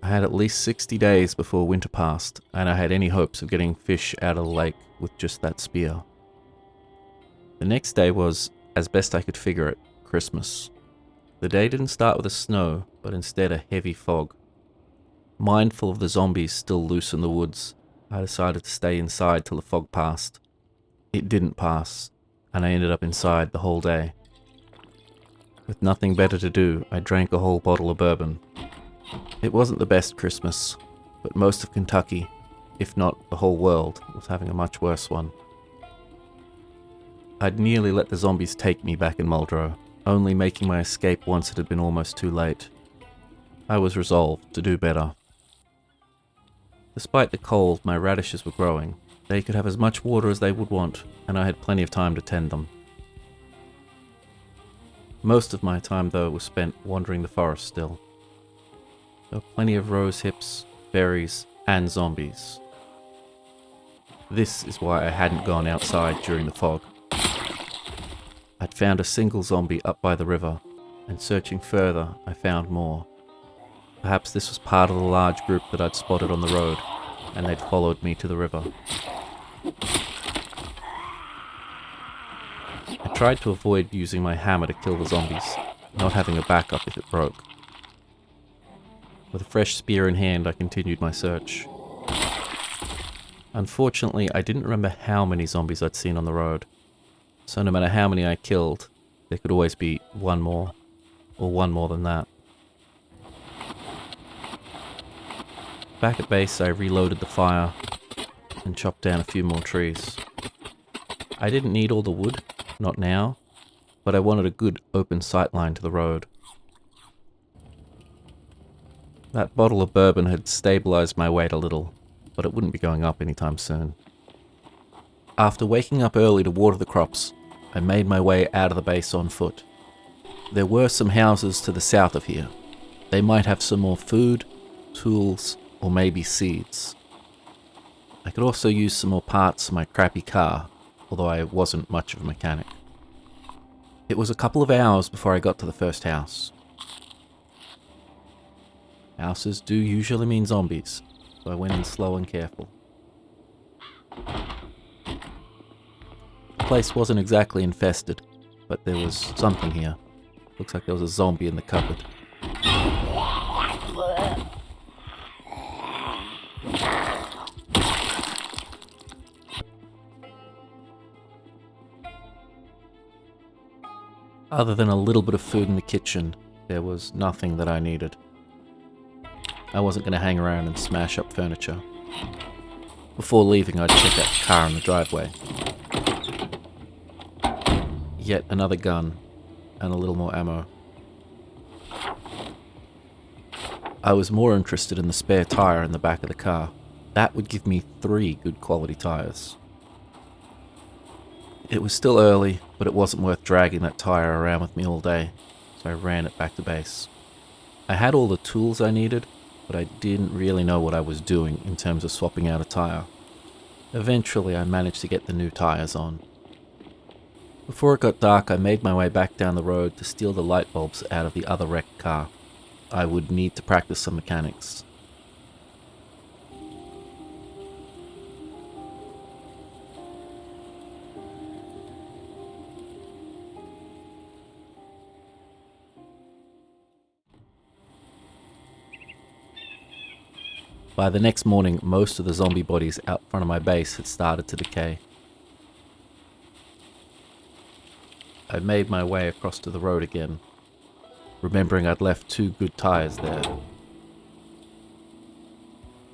I had at least 60 days before winter passed, and I had any hopes of getting fish out of the lake with just that spear. The next day was, as best I could figure it, Christmas. The day didn't start with a snow, but instead a heavy fog. Mindful of the zombies still loose in the woods, I decided to stay inside till the fog passed. It didn't pass, and I ended up inside the whole day. With nothing better to do, I drank a whole bottle of bourbon. It wasn't the best Christmas, but most of Kentucky, if not the whole world, was having a much worse one. I'd nearly let the zombies take me back in Muldrow, only making my escape once it had been almost too late. I was resolved to do better. Despite the cold, my radishes were growing. They could have as much water as they would want, and I had plenty of time to tend them. Most of my time, though, was spent wandering the forest still. There were plenty of rose hips, berries, and zombies. This is why I hadn't gone outside during the fog. I'd found a single zombie up by the river, and searching further, I found more. Perhaps this was part of the large group that I'd spotted on the road, and they'd followed me to the river. I tried to avoid using my hammer to kill the zombies, not having a backup if it broke. With a fresh spear in hand, I continued my search. Unfortunately, I didn't remember how many zombies I'd seen on the road, so no matter how many I killed, there could always be one more, or one more than that. Back at base, I reloaded the fire and chopped down a few more trees. I didn't need all the wood, not now, but I wanted a good open sightline to the road. That bottle of bourbon had stabilized my weight a little, but it wouldn't be going up anytime soon. After waking up early to water the crops, I made my way out of the base on foot. There were some houses to the south of here. They might have some more food, tools, or maybe seeds. I could also use some more parts for my crappy car, although I wasn't much of a mechanic. It was a couple of hours before I got to the first house. Houses do usually mean zombies, so I went in slow and careful. The place wasn't exactly infested, but there was something here. Looks like there was a zombie in the cupboard. Other than a little bit of food in the kitchen, there was nothing that I needed. I wasn't going to hang around and smash up furniture. Before leaving, I'd check out the car in the driveway. Yet another gun, and a little more ammo. I was more interested in the spare tire in the back of the car. That would give me 3 good quality tires. It was still early, but it wasn't worth dragging that tire around with me all day, so I ran it back to base. I had all the tools I needed, but I didn't really know what I was doing in terms of swapping out a tire. Eventually, I managed to get the new tires on. Before it got dark, I made my way back down the road to steal the light bulbs out of the other wrecked car. I would need to practice some mechanics. By the next morning, most of the zombie bodies out front of my base had started to decay. I made my way across to the road again, remembering I'd left 2 good tires there.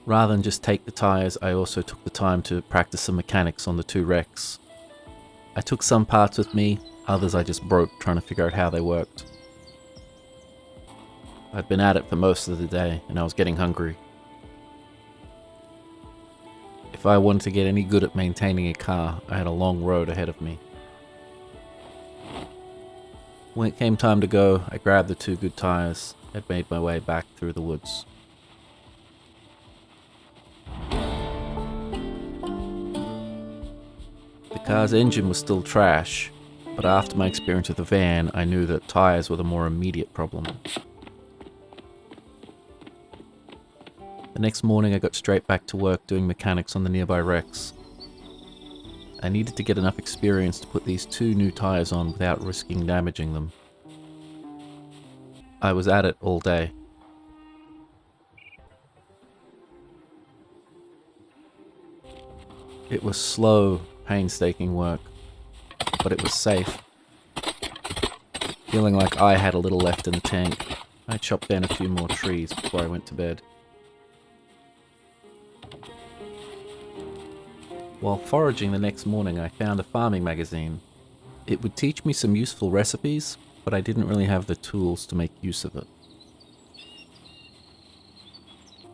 Rather than just take the tyres, I also took the time to practice some mechanics on the two wrecks. I took some parts with me, others I just broke trying to figure out how they worked. I'd been at it for most of the day and I was getting hungry. If I wanted to get any good at maintaining a car, I had a long road ahead of me. When it came time to go, I grabbed the two good tyres and made my way back through the woods. The car's engine was still trash, but after my experience with the van, I knew that tyres were the more immediate problem. The next morning I got straight back to work doing mechanics on the nearby wrecks. I needed to get enough experience to put these two new tyres on without risking damaging them. I was at it all day. It was slow, painstaking work, but it was safe. Feeling like I had a little left in the tank, I chopped down a few more trees before I went to bed. While foraging the next morning, I found a farming magazine. It would teach me some useful recipes, but I didn't really have the tools to make use of it.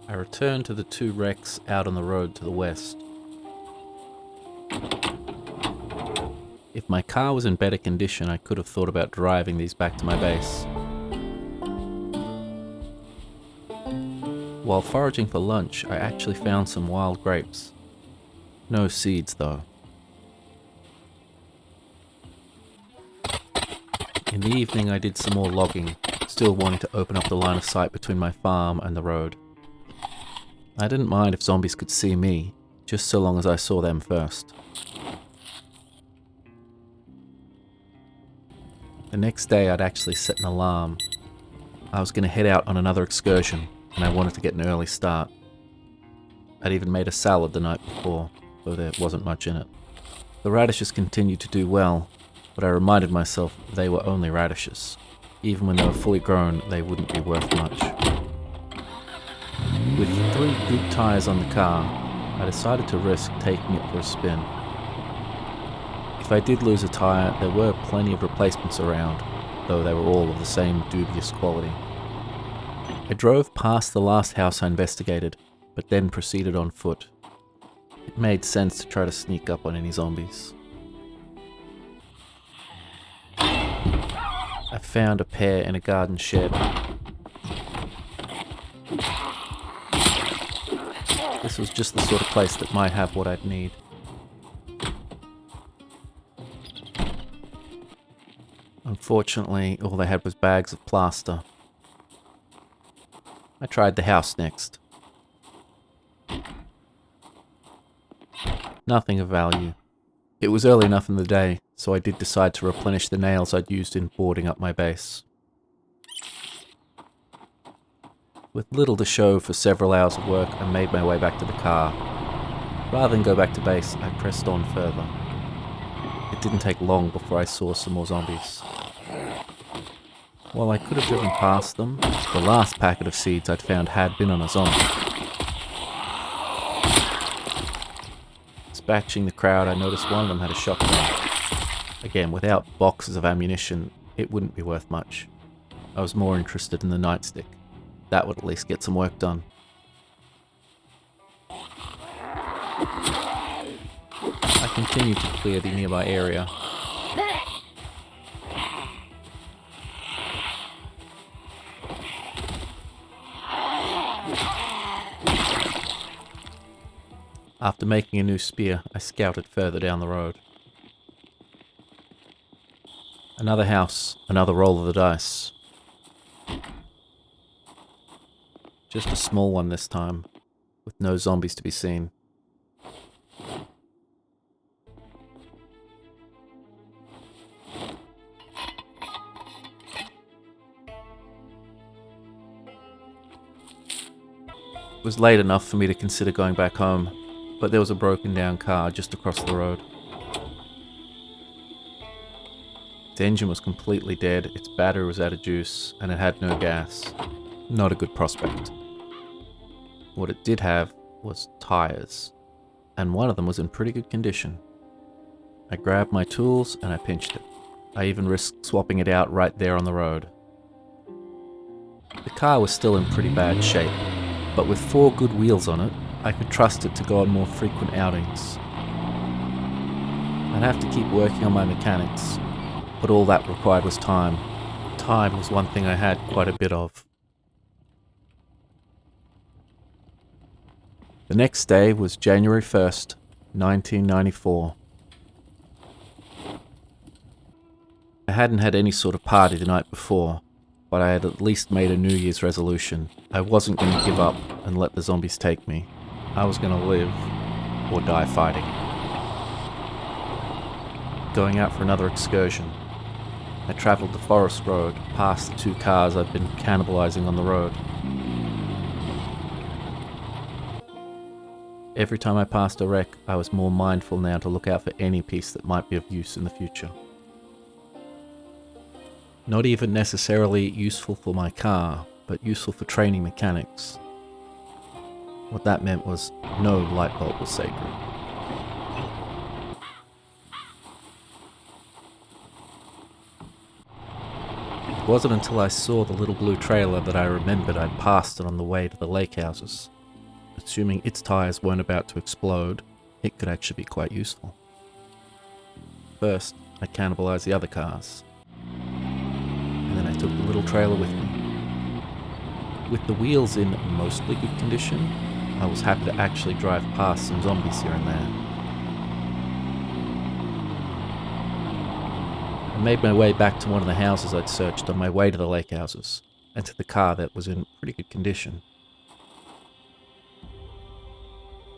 I returned to the two wrecks out on the road to the west. If my car was in better condition, I could have thought about driving these back to my base. While foraging for lunch, I actually found some wild grapes. No seeds, though. In the evening, I did some more logging, still wanting to open up the line of sight between my farm and the road. I didn't mind if zombies could see me, just so long as I saw them first. The next day, I'd actually set an alarm. I was going to head out on another excursion, and I wanted to get an early start. I'd even made a salad the night before, though there wasn't much in it. The radishes continued to do well, but I reminded myself they were only radishes. Even when they were fully grown, they wouldn't be worth much. With 3 good tyres on the car, I decided to risk taking it for a spin. If I did lose a tyre, there were plenty of replacements around, though they were all of the same dubious quality. I drove past the last house I investigated, but then proceeded on foot. It made sense to try to sneak up on any zombies. I found a pair in a garden shed. This was just the sort of place that might have what I'd need. Unfortunately, all they had was bags of plaster. I tried the house next. Nothing of value. It was early enough in the day, so I did decide to replenish the nails I'd used in boarding up my base. With little to show for several hours of work, I made my way back to the car. Rather than go back to base, I pressed on further. It didn't take long before I saw some more zombies. While I could have driven past them, the last packet of seeds I'd found had been on a zombie. Dispatching the crowd, I noticed one of them had a shotgun. Again, without boxes of ammunition, it wouldn't be worth much. I was more interested in the nightstick. That would at least get some work done. I continued to clear the nearby area. After making a new spear, I scouted further down the road. Another house, another roll of the dice. Just a small one this time, with no zombies to be seen. It was late enough for me to consider going back home, but there was a broken down car just across the road. Its engine was completely dead, its battery was out of juice, and it had no gas. Not a good prospect. What it did have was tires, and one of them was in pretty good condition. I grabbed my tools and I pinched it. I even risked swapping it out right there on the road. The car was still in pretty bad shape, but with 4 good wheels on it, I could trust it to go on more frequent outings. I'd have to keep working on my mechanics, but all that required was time. Time was one thing I had quite a bit of. The next day was January 1st, 1994. I hadn't had any sort of party the night before, but I had at least made a New Year's resolution. I wasn't going to give up and let the zombies take me. I was going to live or die fighting. Going out for another excursion. I travelled the forest road, past the 2 cars I'd been cannibalizing on the road. Every time I passed a wreck, I was more mindful now to look out for any piece that might be of use in the future. Not even necessarily useful for my car, but useful for training mechanics. What that meant was no light bulb was sacred. It wasn't until I saw the little blue trailer that I remembered I'd passed it on the way to the lake houses. Assuming its tyres weren't about to explode, it could actually be quite useful. First, I cannibalized the other cars. And then I took the little trailer with me. With the wheels in mostly good condition, I was happy to actually drive past some zombies here and there. I made my way back to one of the houses I'd searched on my way to the lake houses, and to the car that was in pretty good condition.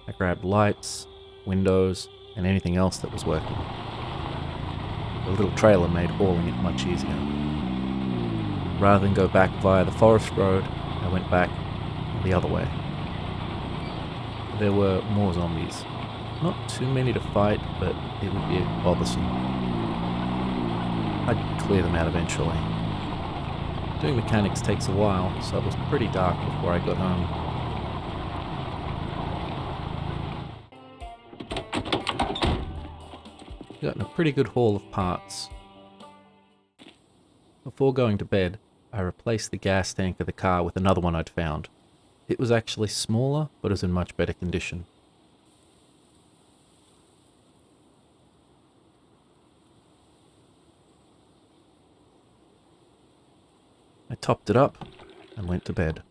I grabbed lights, windows, and anything else that was working. The little trailer made hauling it much easier. Rather than go back via the forest road, I went back the other way. There were more zombies. Not too many to fight, but it would be bothersome. I'd clear them out eventually. Doing mechanics takes a while, so it was pretty dark before I got home. Gotten a pretty good haul of parts. Before going to bed, I replaced the gas tank of the car with another one I'd found. It was actually smaller, but was in much better condition. I topped it up and went to bed.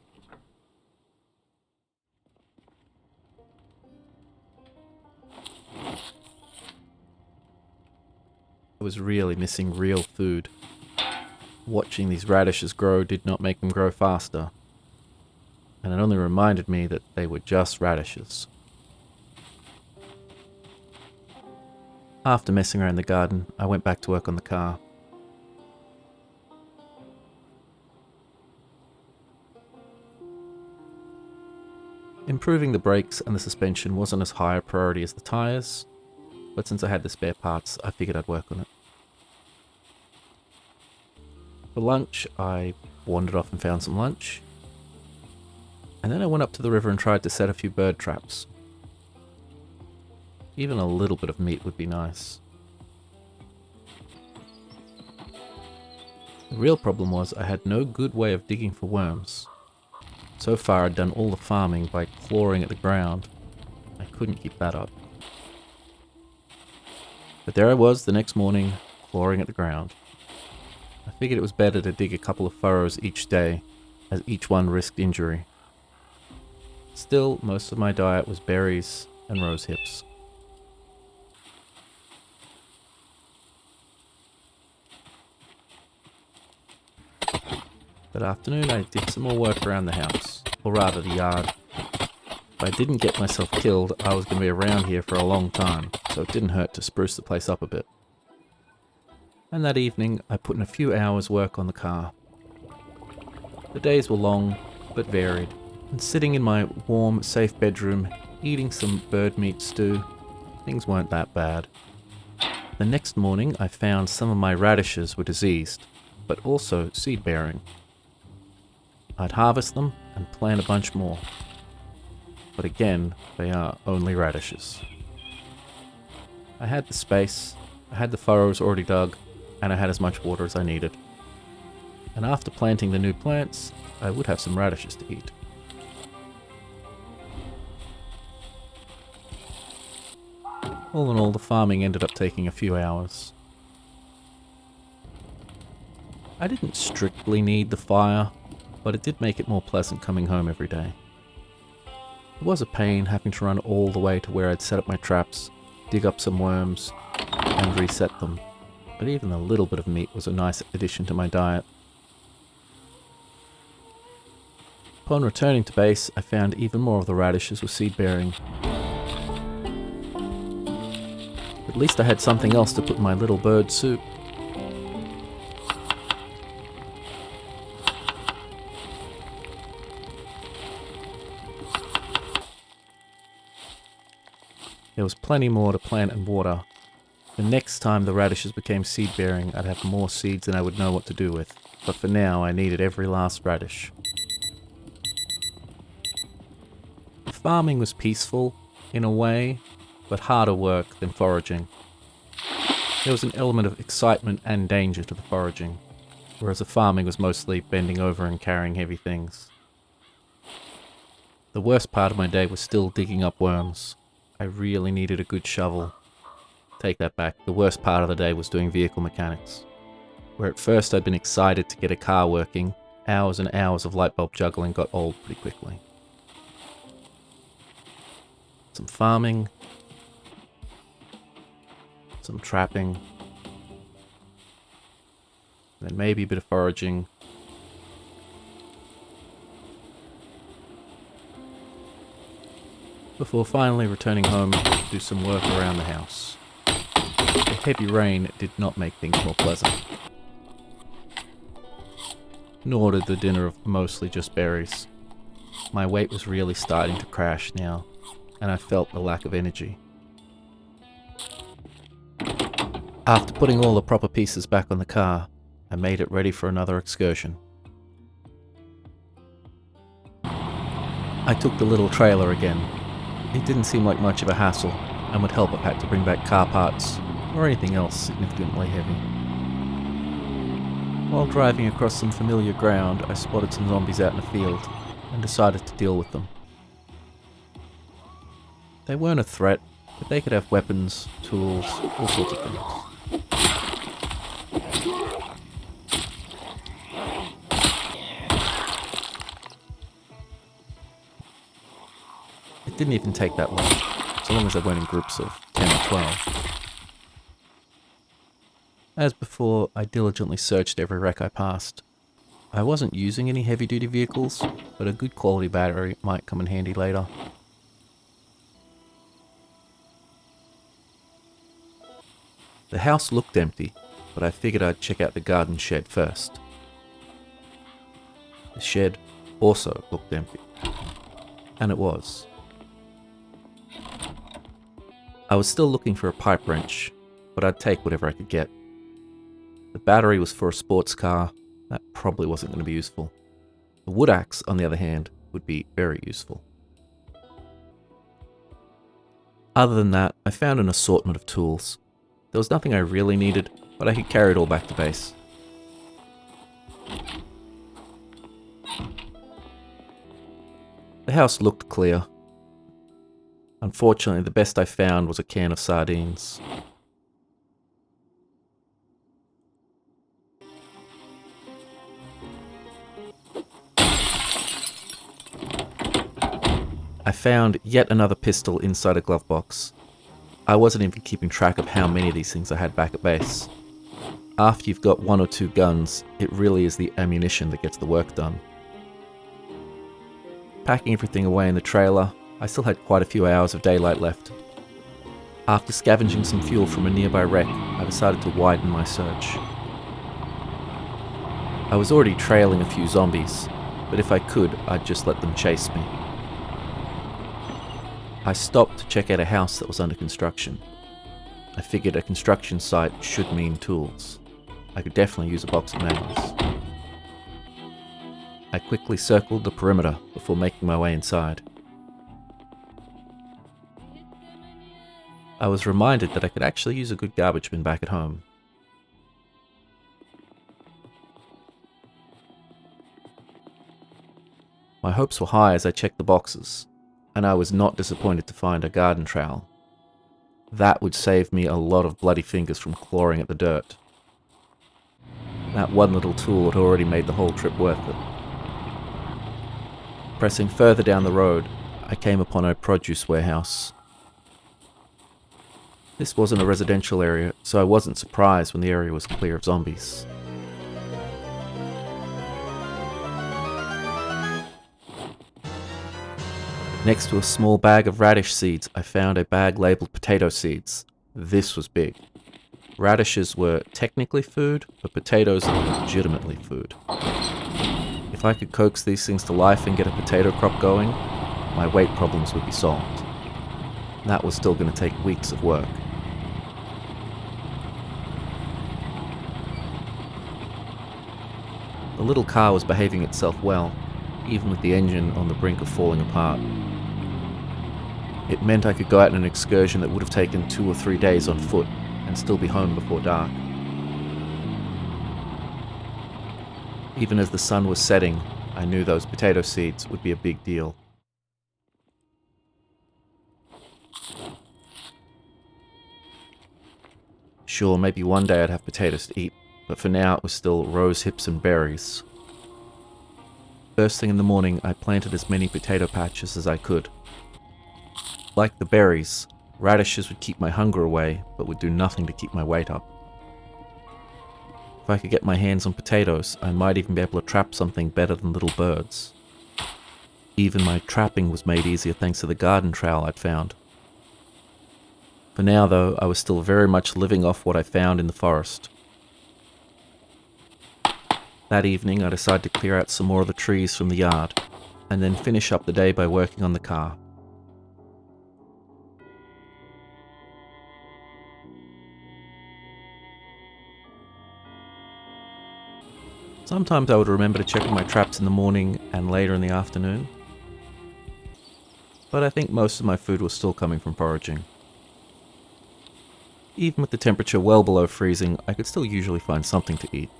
I was really missing real food. Watching these radishes grow did not make them grow faster, and it only reminded me that they were just radishes. After messing around the garden, I went back to work on the car. Improving the brakes and the suspension wasn't as high a priority as the tyres, but since I had the spare parts, I figured I'd work on it. For lunch, I wandered off and found some lunch. And then I went up to the river and tried to set a few bird traps. Even a little bit of meat would be nice. The real problem was I had no good way of digging for worms. So far I'd done all the farming by clawing at the ground. I couldn't keep that up. But there I was the next morning, clawing at the ground. I figured it was better to dig a couple of furrows each day, as each one risked injury. Still, most of my diet was berries and rose hips. That afternoon I did some more work around the house, or rather the yard. If I didn't get myself killed, I was going to be around here for a long time, so it didn't hurt to spruce the place up a bit. And that evening, I put in a few hours' work on the car. The days were long, but varied, and sitting in my warm, safe bedroom, eating some bird meat stew, things weren't that bad. The next morning, I found some of my radishes were diseased, but also seed-bearing. I'd harvest them and plant a bunch more. but again, they are only radishes. I had the space, I had the furrows already dug, and I had as much water as I needed. And after planting the new plants, I would have some radishes to eat. All in all, the farming ended up taking a few hours. I didn't strictly need the fire, but it did make it more pleasant coming home every day. It was a pain having to run all the way to where I'd set up my traps, dig up some worms, and reset them, but even a little bit of meat was a nice addition to my diet. Upon returning to base, I found even more of the radishes were seed-bearing. At least I had something else to put in my little bird soup. There was plenty more to plant and water. The next time the radishes became seed-bearing, I'd have more seeds than I would know what to do with, but for now I needed every last radish. Farming was peaceful, in a way, but harder work than foraging. There was an element of excitement and danger to the foraging, whereas the farming was mostly bending over and carrying heavy things. The worst part of my day was still digging up worms. I really needed a good shovel. Take that back, the worst part of the day was doing vehicle mechanics. Where at first I'd been excited to get a car working, hours and hours of light bulb juggling got old pretty quickly. Some farming, some trapping, then maybe a bit of foraging, before finally returning home to do some work around the house. The heavy rain did not make things more pleasant. Nor did the dinner of mostly just berries. My weight was really starting to crash now, and I felt the lack of energy. After putting all the proper pieces back on the car, I made it ready for another excursion. I took the little trailer again. It didn't seem like much of a hassle, and would help if I had to bring back car parts, or anything else significantly heavy. While driving across some familiar ground, I spotted some zombies out in the field, and decided to deal with them. They weren't a threat, but they could have weapons, tools, all sorts of things. It didn't even take that long, so long as they weren't in groups of 10 or 12. As before, I diligently searched every wreck I passed. I wasn't using any heavy-duty vehicles, but a good quality battery might come in handy later. The house looked empty, but I figured I'd check out the garden shed first. The shed also looked empty. And it was. I was still looking for a pipe wrench, but I'd take whatever I could get. The battery was for a sports car. That probably wasn't going to be useful. The wood axe, on the other hand, would be very useful. Other than that, I found an assortment of tools. There was nothing I really needed, but I could carry it all back to base. The house looked clear. Unfortunately, the best I found was a can of sardines. I found yet another pistol inside a glove box. I wasn't even keeping track of how many of these things I had back at base. After you've got one or two guns, it really is the ammunition that gets the work done. Packing everything away in the trailer, I still had quite a few hours of daylight left. After scavenging some fuel from a nearby wreck, I decided to widen my search. I was already trailing a few zombies, but if I could, I'd just let them chase me. I stopped to check out a house that was under construction. I figured a construction site should mean tools. I could definitely use a box of nails. I quickly circled the perimeter before making my way inside. I was reminded that I could actually use a good garbage bin back at home. My hopes were high as I checked the boxes, and I was not disappointed to find a garden trowel. That would save me a lot of bloody fingers from clawing at the dirt. That one little tool had already made the whole trip worth it. Pressing further down the road, I came upon a produce warehouse. This wasn't a residential area, so I wasn't surprised when the area was clear of zombies. Next to a small bag of radish seeds, I found a bag labelled potato seeds. This was big. Radishes were technically food, but potatoes are legitimately food. If I could coax these things to life and get a potato crop going, my weight problems would be solved. That was still going to take weeks of work. The little car was behaving itself well, even with the engine on the brink of falling apart. It meant I could go out on an excursion that would have taken 2 or 3 days on foot and still be home before dark. Even as the sun was setting, I knew those potato seeds would be a big deal. Sure, maybe one day I'd have potatoes to eat, but for now it was still rose hips and berries. First thing in the morning, I planted as many potato patches as I could. Like the berries, radishes would keep my hunger away, but would do nothing to keep my weight up. If I could get my hands on potatoes, I might even be able to trap something better than little birds. Even my trapping was made easier thanks to the garden trowel I'd found. For now, though, I was still very much living off what I found in the forest. That evening, I decided to clear out some more of the trees from the yard, and then finish up the day by working on the car. Sometimes I would remember to check my traps in the morning and later in the afternoon, but I think most of my food was still coming from foraging. Even with the temperature well below freezing, I could still usually find something to eat.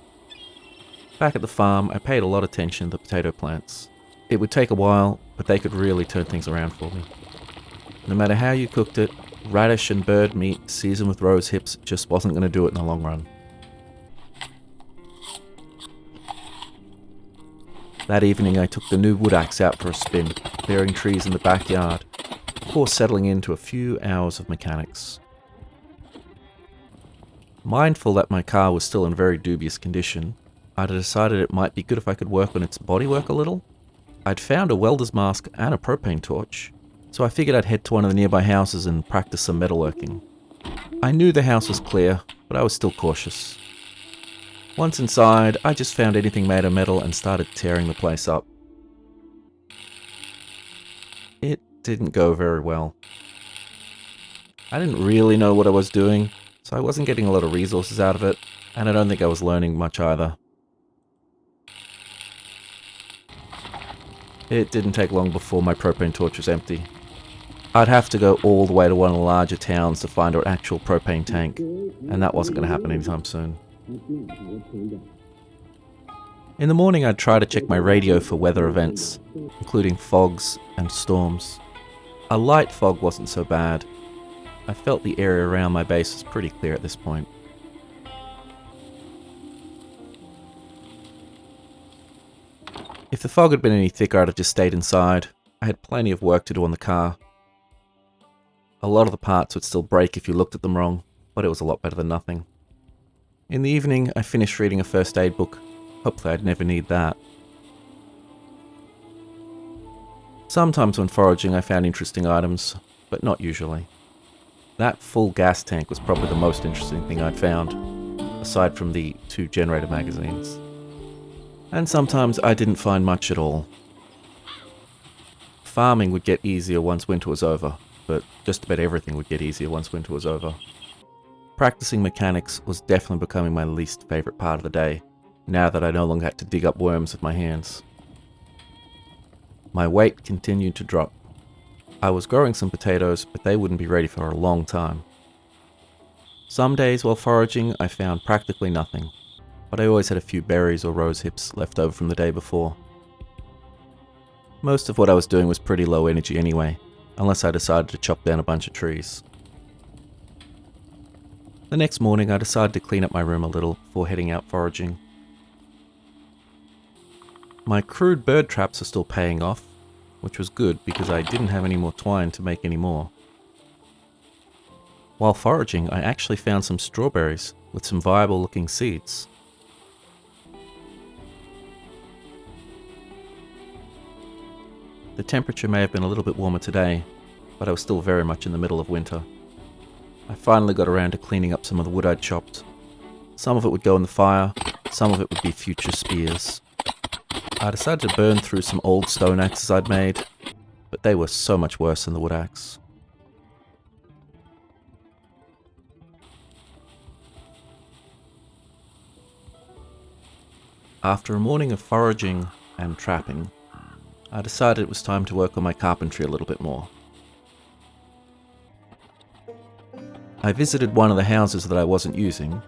Back at the farm, I paid a lot of attention to the potato plants. It would take a while, but they could really turn things around for me. No matter how you cooked it, radish and bird meat seasoned with rose hips just wasn't going to do it in the long run. That evening I took the new wood axe out for a spin, clearing trees in the backyard, before settling into a few hours of mechanics. Mindful that my car was still in very dubious condition, I'd decided it might be good if I could work on its bodywork a little. I'd found a welder's mask and a propane torch, so I figured I'd head to one of the nearby houses and practice some metalworking. I knew the house was clear, but I was still cautious. Once inside, I just found anything made of metal and started tearing the place up. It didn't go very well. I didn't really know what I was doing, so I wasn't getting a lot of resources out of it, and I don't think I was learning much either. It didn't take long before my propane torch was empty. I'd have to go all the way to one of the larger towns to find an actual propane tank, and that wasn't going to happen anytime soon. In the morning, I'd try to check my radio for weather events, including fogs and storms. A light fog wasn't so bad. I felt the area around my base was pretty clear at this point. If the fog had been any thicker, I'd have just stayed inside. I had plenty of work to do on the car. A lot of the parts would still break if you looked at them wrong, but it was a lot better than nothing. In the evening, I finished reading a first aid book. Hopefully I'd never need that. Sometimes when foraging I found interesting items, but not usually. That full gas tank was probably the most interesting thing I'd found, aside from the 2 generator magazines. And sometimes I didn't find much at all. Farming would get easier once winter was over, but just about everything would get easier once winter was over. Practicing mechanics was definitely becoming my least favourite part of the day, now that I no longer had to dig up worms with my hands. My weight continued to drop. I was growing some potatoes, but they wouldn't be ready for a long time. Some days while foraging I found practically nothing, but I always had a few berries or rose hips left over from the day before. Most of what I was doing was pretty low energy anyway, unless I decided to chop down a bunch of trees. The next morning I decided to clean up my room a little before heading out foraging. My crude bird traps are still paying off, which was good because I didn't have any more twine to make any more. While foraging, I actually found some strawberries with some viable looking seeds. The temperature may have been a little bit warmer today, but I was still very much in the middle of winter. I finally got around to cleaning up some of the wood I'd chopped. Some of it would go in the fire, some of it would be future spears. I decided to burn through some old stone axes I'd made, but they were so much worse than the wood axe. After a morning of foraging and trapping, I decided it was time to work on my carpentry a little bit more. I visited one of the houses that I wasn't using,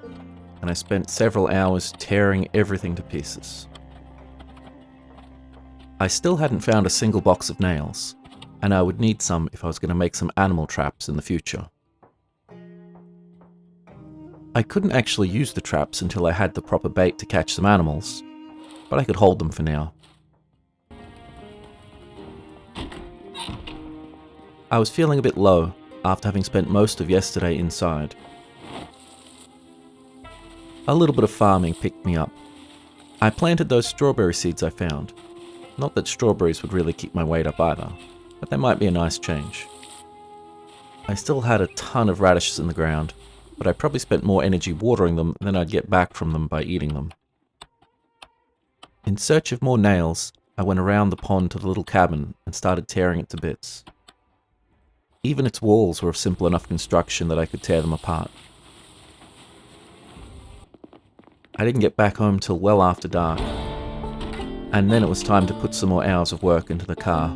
and I spent several hours tearing everything to pieces. I still hadn't found a single box of nails, and I would need some if I was going to make some animal traps in the future. I couldn't actually use the traps until I had the proper bait to catch some animals, but I could hold them for now. I was feeling a bit low after having spent most of yesterday inside. A little bit of farming picked me up. I planted those strawberry seeds I found. Not that strawberries would really keep my weight up either, but they might be a nice change. I still had a ton of radishes in the ground, but I probably spent more energy watering them than I'd get back from them by eating them. In search of more nails, I went around the pond to the little cabin and started tearing it to bits. Even its walls were of simple enough construction that I could tear them apart. I didn't get back home till well after dark, and then it was time to put some more hours of work into the car.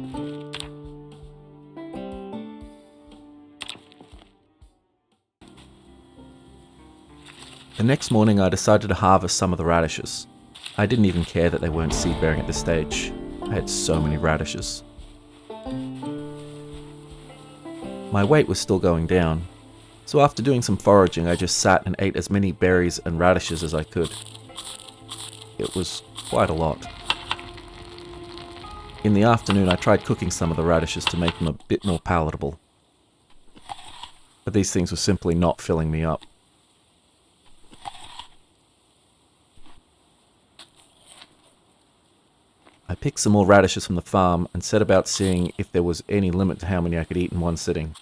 The next morning I decided to harvest some of the radishes. I didn't even care that they weren't seed-bearing at this stage. I had so many radishes. My weight was still going down, so after doing some foraging I just sat and ate as many berries and radishes as I could. It was quite a lot. In the afternoon I tried cooking some of the radishes to make them a bit more palatable, but these things were simply not filling me up. I picked some more radishes from the farm and set about seeing if there was any limit to how many I could eat in one sitting.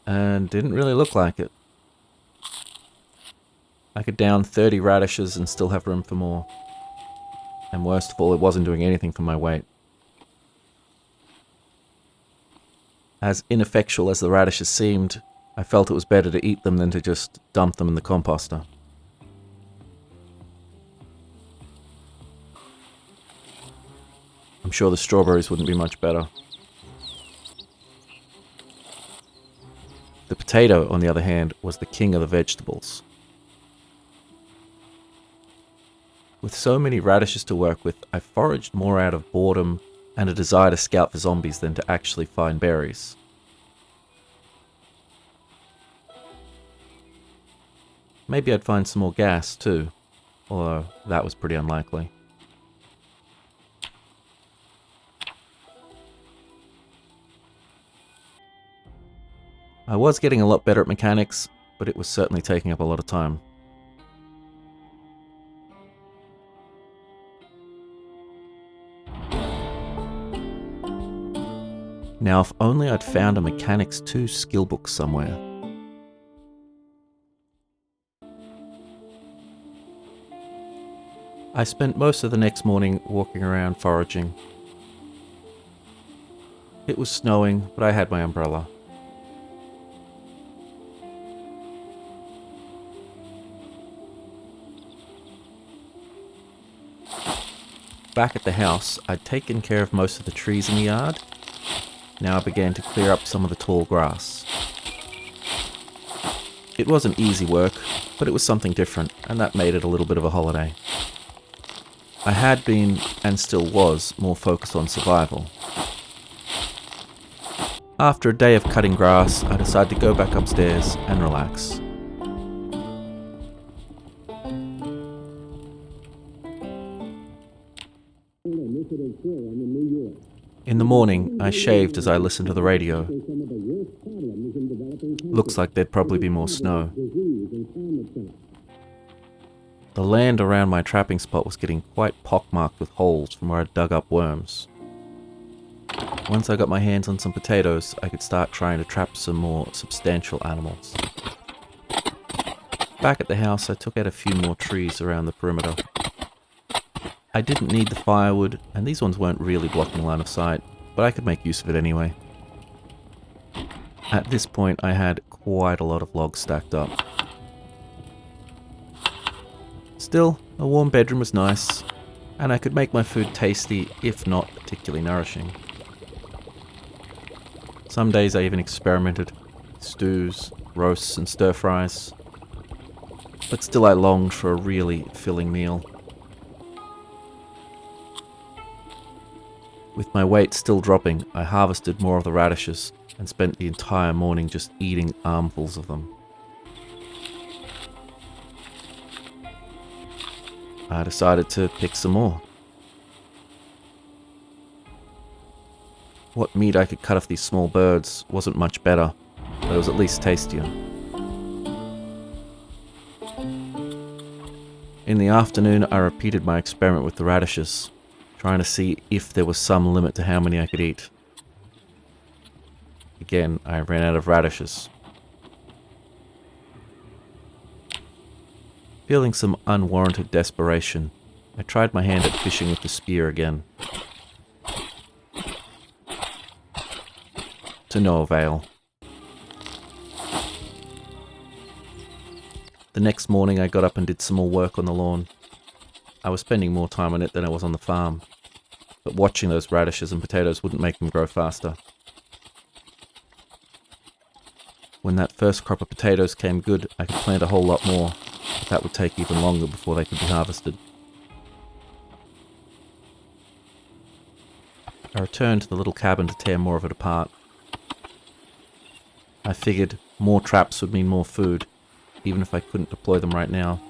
And didn't really look like it. I could down 30 radishes and still have room for more. And worst of all, it wasn't doing anything for my weight. As ineffectual as the radishes seemed, I felt it was better to eat them than to just dump them in the composter. I'm sure the strawberries wouldn't be much better. The potato, on the other hand, was the king of the vegetables. With so many radishes to work with, I foraged more out of boredom and a desire to scout for zombies than to actually find berries. Maybe I'd find some more gas too, although that was pretty unlikely. I was getting a lot better at mechanics, but it was certainly taking up a lot of time. Now, if only I'd found a Mechanics 2 skill book somewhere. I spent most of the next morning walking around foraging. It was snowing, but I had my umbrella. Back at the house, I'd taken care of most of the trees in the yard. Now I began to clear up some of the tall grass. It wasn't easy work, but it was something different, and that made it a little bit of a holiday. I had been, and still was, more focused on survival. After a day of cutting grass, I decided to go back upstairs and relax. In the morning, I shaved as I listened to the radio. Looks like there'd probably be more snow. The land around my trapping spot was getting quite pockmarked with holes from where I'd dug up worms. Once I got my hands on some potatoes, I could start trying to trap some more substantial animals. Back at the house, I took out a few more trees around the perimeter. I didn't need the firewood, and these ones weren't really blocking line of sight, but I could make use of it anyway. At this point, I had quite a lot of logs stacked up. Still, a warm bedroom was nice, and I could make my food tasty, if not particularly nourishing. Some days I even experimented with stews, roasts, and stir-fries, but still I longed for a really filling meal. With my weight still dropping, I harvested more of the radishes and spent the entire morning just eating armfuls of them. I decided to pick some more. What meat I could cut off these small birds wasn't much better, but it was at least tastier. In the afternoon, I repeated my experiment with the radishes, trying to see if there was some limit to how many I could eat. Again, I ran out of radishes. Feeling some unwarranted desperation, I tried my hand at fishing with the spear again. To no avail. The next morning I got up and did some more work on the lawn. I was spending more time on it than I was on the farm, but watching those radishes and potatoes wouldn't make them grow faster. When that first crop of potatoes came good, I could plant a whole lot more, but that would take even longer before they could be harvested. I returned to the little cabin to tear more of it apart. I figured more traps would mean more food, even if I couldn't deploy them right now.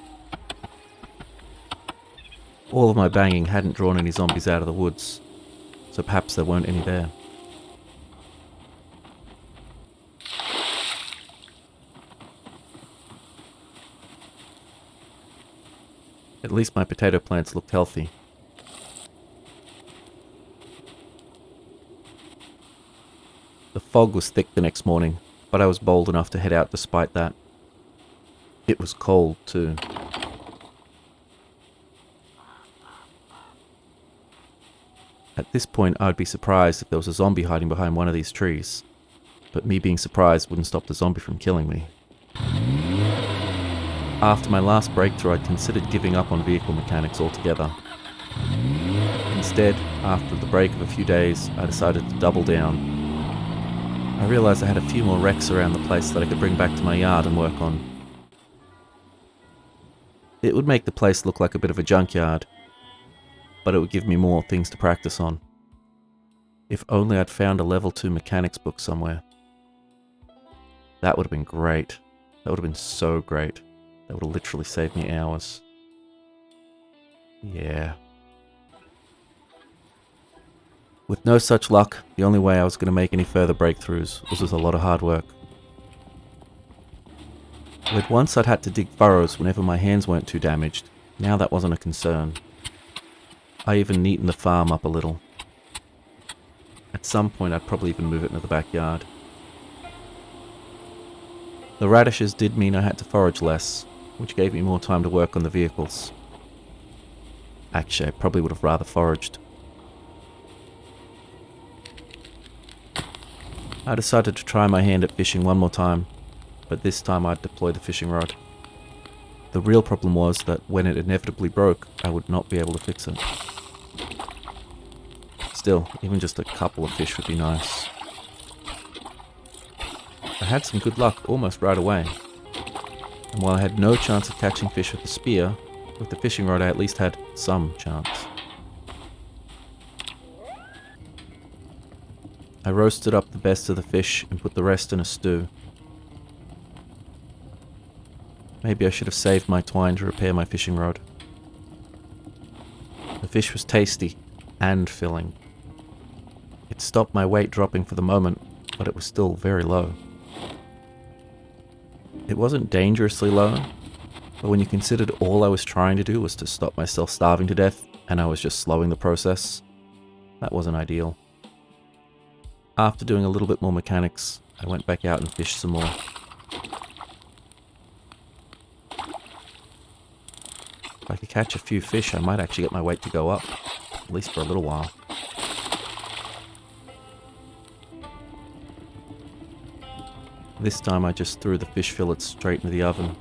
All of my banging hadn't drawn any zombies out of the woods, so perhaps there weren't any there. At least my potato plants looked healthy. The fog was thick the next morning, but I was bold enough to head out despite that. It was cold, too. At this point, I would be surprised if there was a zombie hiding behind one of these trees, but me being surprised wouldn't stop the zombie from killing me. After my last breakthrough, I'd considered giving up on vehicle mechanics altogether. Instead, after the break of a few days, I decided to double down. I realized I had a few more wrecks around the place that I could bring back to my yard and work on. It would make the place look like a bit of a junkyard, but it would give me more things to practice on. If only I'd found a level 2 mechanics book somewhere. That would have been great. That would have been so great. That would have literally saved me hours. Yeah. With no such luck, the only way I was going to make any further breakthroughs was with a lot of hard work. With once I'd had to dig furrows whenever my hands weren't too damaged, now that wasn't a concern. I even neatened the farm up a little. At some point I'd probably even move it into the backyard. The radishes did mean I had to forage less, which gave me more time to work on the vehicles. Actually, I probably would have rather foraged. I decided to try my hand at fishing one more time, but this time I'd deploy the fishing rod. The real problem was that when it inevitably broke, I would not be able to fix it. still, even just a couple of fish would be nice. I had some good luck almost right away. And while I had no chance of catching fish with the spear, with the fishing rod I at least had some chance. I roasted up the best of the fish and put the rest in a stew. Maybe I should have saved my twine to repair my fishing rod. The fish was tasty and filling. It stopped my weight dropping for the moment, but it was still very low. It wasn't dangerously low, but when you considered all I was trying to do was to stop myself starving to death, and I was just slowing the process, that wasn't ideal. After doing a little bit more mechanics, I went back out and fished some more. If I could catch a few fish, I might actually get my weight to go up, at least for a little while. This time I just threw the fish fillets straight into the oven.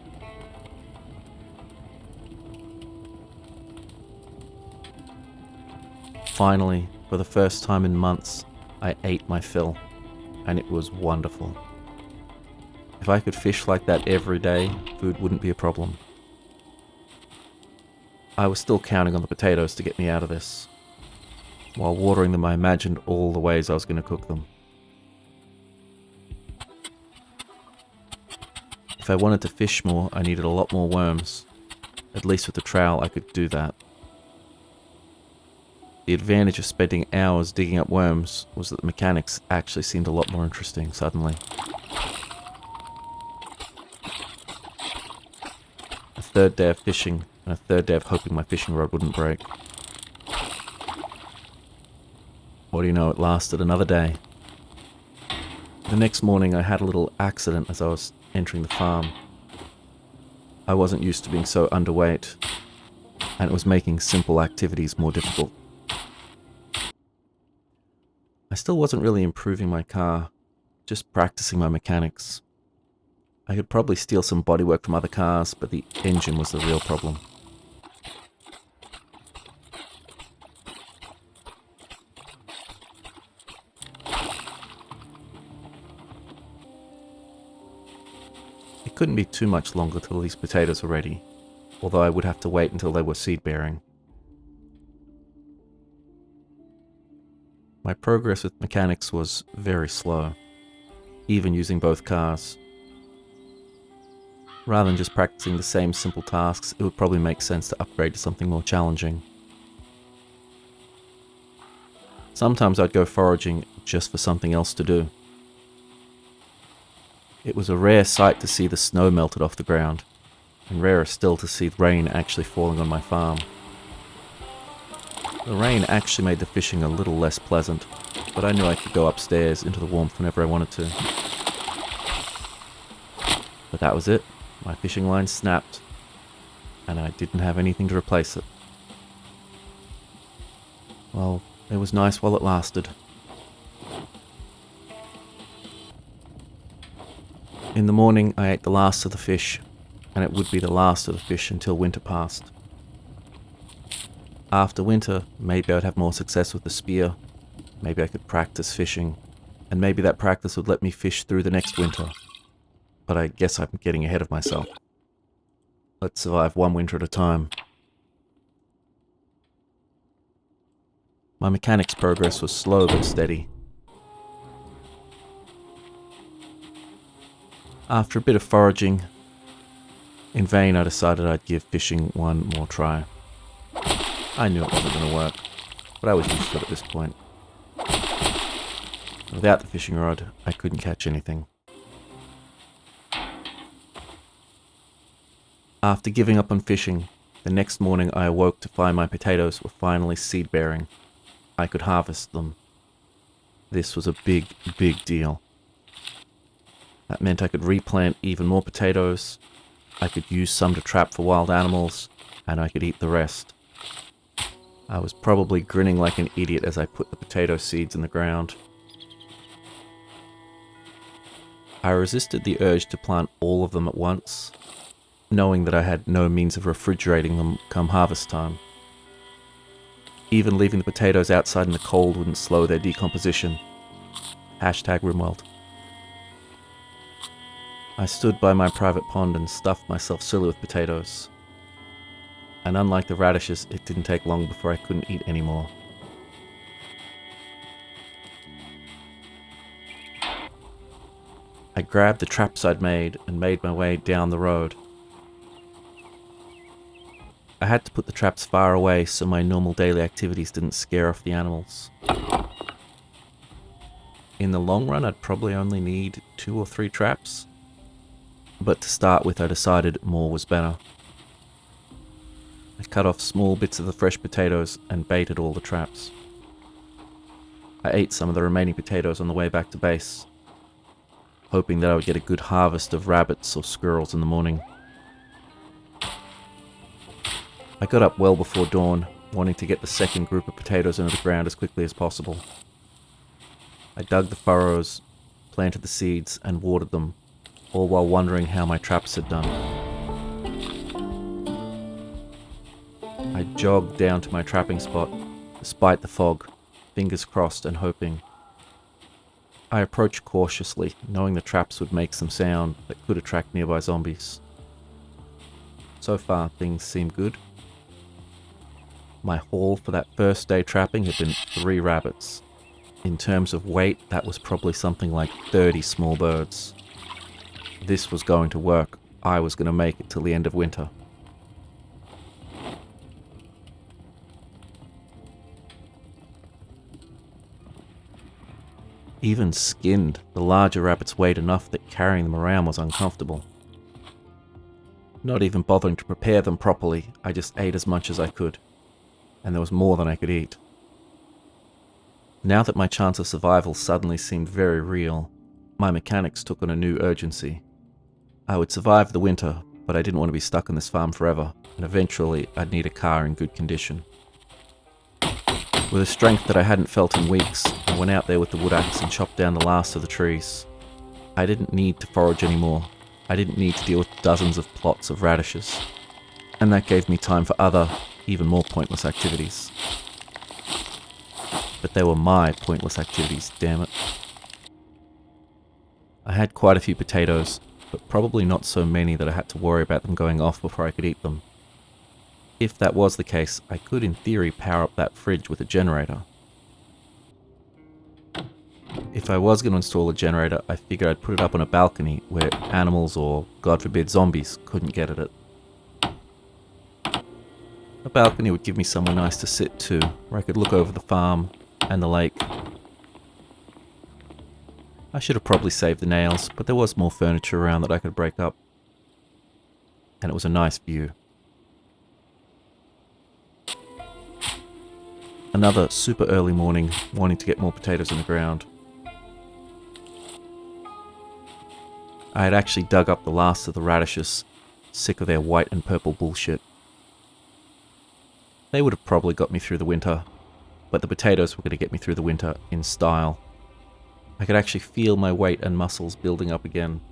Finally, for the first time in months, I ate my fill, and it was wonderful. If I could fish like that every day, food wouldn't be a problem. I was still counting on the potatoes to get me out of this. While watering them, I imagined all the ways I was going to cook them. If I wanted to fish more, I needed a lot more worms. At least with the trowel, I could do that. The advantage of spending hours digging up worms was that the mechanics actually seemed a lot more interesting suddenly. A third day of fishing, and a third day of hoping my fishing rod wouldn't break. What do you know, it lasted another day. The next morning I had a little accident as I was entering the farm. I wasn't used to being so underweight, and it was making simple activities more difficult. I still wasn't really improving my car, just practicing my mechanics. I could probably steal some bodywork from other cars, but the engine was the real problem. It couldn't be too much longer till these potatoes were ready, although I would have to wait until they were seed-bearing. My progress with mechanics was very slow, even using both cars. Rather than just practicing the same simple tasks, it would probably make sense to upgrade to something more challenging. Sometimes I'd go foraging just for something else to do. It was a rare sight to see the snow melted off the ground, and rarer still to see rain actually falling on my farm. The rain actually made the fishing a little less pleasant, but I knew I could go upstairs into the warmth whenever I wanted to. But that was it. My fishing line snapped, and I didn't have anything to replace it. Well, it was nice while it lasted. In the morning, I ate the last of the fish, and it would be the last of the fish until winter passed. After winter, maybe I'd have more success with the spear, maybe I could practice fishing, and maybe that practice would let me fish through the next winter. But I guess I'm getting ahead of myself. Let's survive one winter at a time. My mechanics progress was slow but steady. After a bit of foraging, in vain I decided I'd give fishing one more try. I knew it wasn't going to work, but I was used to it at this point. Without the fishing rod, I couldn't catch anything. After giving up on fishing, the next morning I awoke to find my potatoes were finally seed-bearing. I could harvest them. This was a big, big deal. That meant I could replant even more potatoes, I could use some to trap for wild animals, and I could eat the rest. I was probably grinning like an idiot as I put the potato seeds in the ground. I resisted the urge to plant all of them at once, knowing that I had no means of refrigerating them come harvest time. Even leaving the potatoes outside in the cold wouldn't slow their decomposition. #Rimworld. I stood by my private pond and stuffed myself silly with potatoes. And unlike the radishes, it didn't take long before I couldn't eat anymore. I grabbed the traps I'd made and made my way down the road. I had to put the traps far away so my normal daily activities didn't scare off the animals. In the long run, I'd probably only need 2 or 3 traps. But to start with, I decided more was better. I cut off small bits of the fresh potatoes and baited all the traps. I ate some of the remaining potatoes on the way back to base, hoping that I would get a good harvest of rabbits or squirrels in the morning. I got up well before dawn, wanting to get the second group of potatoes into the ground as quickly as possible. I dug the furrows, planted the seeds, and watered them, all while wondering how my traps had done. I jogged down to my trapping spot, despite the fog, fingers crossed and hoping. I approached cautiously, knowing the traps would make some sound that could attract nearby zombies. So far, things seemed good. My haul for that first day trapping had been 3 rabbits. In terms of weight, that was probably something like 30 small birds. This was going to work. I was going to make it till the end of winter. Even skinned, the larger rabbits weighed enough that carrying them around was uncomfortable. Not even bothering to prepare them properly, I just ate as much as I could. And there was more than I could eat. Now that my chance of survival suddenly seemed very real, my mechanics took on a new urgency. I would survive the winter, but I didn't want to be stuck on this farm forever, and eventually I'd need a car in good condition. With a strength that I hadn't felt in weeks, I went out there with the wood axe and chopped down the last of the trees. I didn't need to forage anymore. I didn't need to deal with dozens of plots of radishes. And that gave me time for other, even more pointless activities. But they were my pointless activities, damn it. I had quite a few potatoes, but probably not so many that I had to worry about them going off before I could eat them. If that was the case, I could in theory power up that fridge with a generator. If I was going to install a generator, I figured I'd put it up on a balcony where animals or, God forbid, zombies couldn't get at it. A balcony would give me somewhere nice to sit too, where I could look over the farm and the lake. I should have probably saved the nails, but there was more furniture around that I could break up. And it was a nice view. Another super early morning, wanting to get more potatoes in the ground. I had actually dug up the last of the radishes, sick of their white and purple bullshit. They would have probably got me through the winter, but the potatoes were going to get me through the winter in style. I could actually feel my weight and muscles building up again.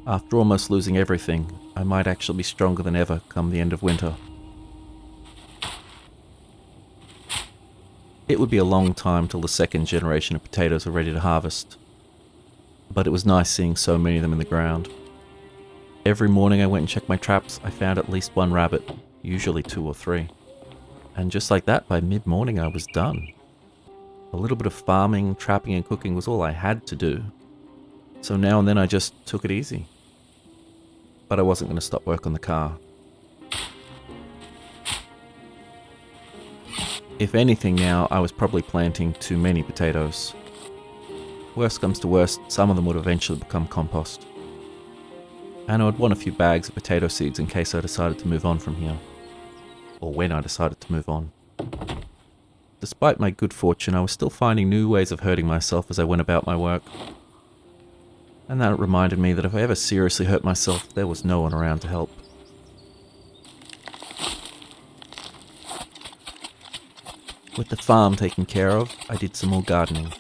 After almost losing everything, I might actually be stronger than ever come the end of winter. It would be a long time till the second generation of potatoes were ready to harvest, but it was nice seeing so many of them in the ground. Every morning I went and checked my traps, I found at least 1 rabbit, usually 2 or 3. And just like that, by mid-morning I was done. A little bit of farming, trapping and cooking was all I had to do. So now and then I just took it easy. But I wasn't going to stop work on the car. If anything now, I was probably planting too many potatoes. Worst comes to worst, some of them would eventually become compost. And I would want a few bags of potato seeds in case I decided to move on from here. Or when I decided to move on. Despite my good fortune, I was still finding new ways of hurting myself as I went about my work. And that reminded me that if I ever seriously hurt myself, there was no one around to help. With the farm taken care of, I did some more gardening.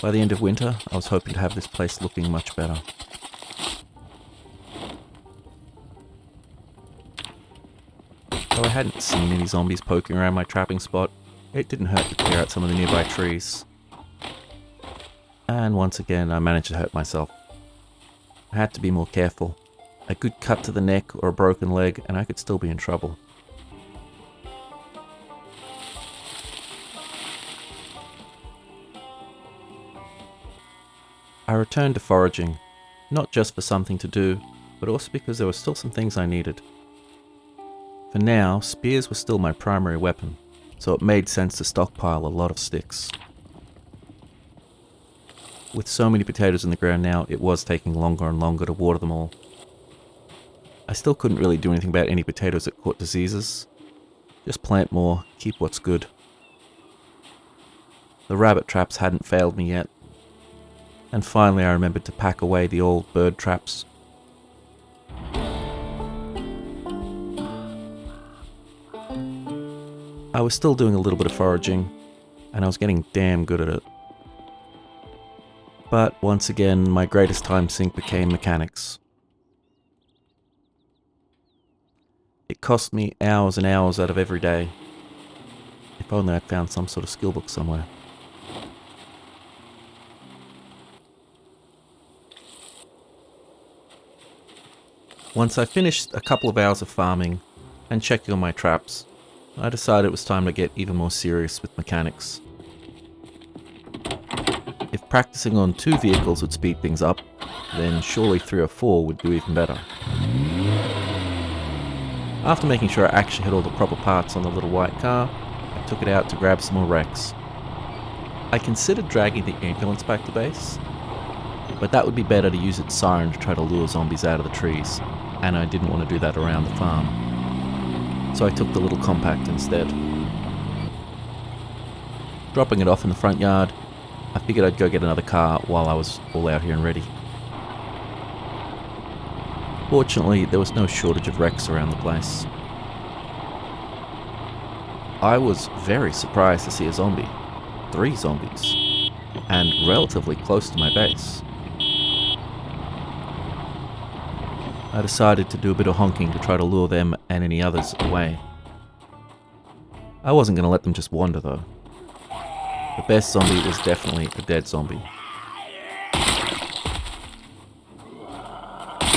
By the end of winter, I was hoping to have this place looking much better. Though I hadn't seen any zombies poking around my trapping spot, it didn't hurt to clear out some of the nearby trees. And once again, I managed to hurt myself. I had to be more careful. A good cut to the neck or a broken leg, and I could still be in trouble. I returned to foraging, not just for something to do, but also because there were still some things I needed. For now, spears were still my primary weapon, so it made sense to stockpile a lot of sticks. With so many potatoes in the ground now, it was taking longer and longer to water them all. I still couldn't really do anything about any potatoes that caught diseases. Just plant more, keep what's good. The rabbit traps hadn't failed me yet. And finally I remembered to pack away the old bird traps. I was still doing a little bit of foraging, and I was getting damn good at it. But once again, my greatest time sink became mechanics. It cost me hours and hours out of every day. If only I'd found some sort of skill book somewhere. Once I finished a couple of hours of farming and checking on my traps, I decided it was time to get even more serious with mechanics. If practicing on 2 vehicles would speed things up, then surely 3 or 4 would do even better. After making sure I actually had all the proper parts on the little white car, I took it out to grab some more wrecks. I considered dragging the ambulance back to base, but that would be better to use its siren to try to lure zombies out of the trees, and I didn't want to do that around the farm. So I took the little compact instead. Dropping it off in the front yard, I figured I'd go get another car while I was all out here and ready. Fortunately, there was no shortage of wrecks around the place. I was very surprised to see a zombie. 3 zombies. And relatively close to my base. I decided to do a bit of honking to try to lure them and any others away. I wasn't going to let them just wander though. The best zombie was definitely a dead zombie.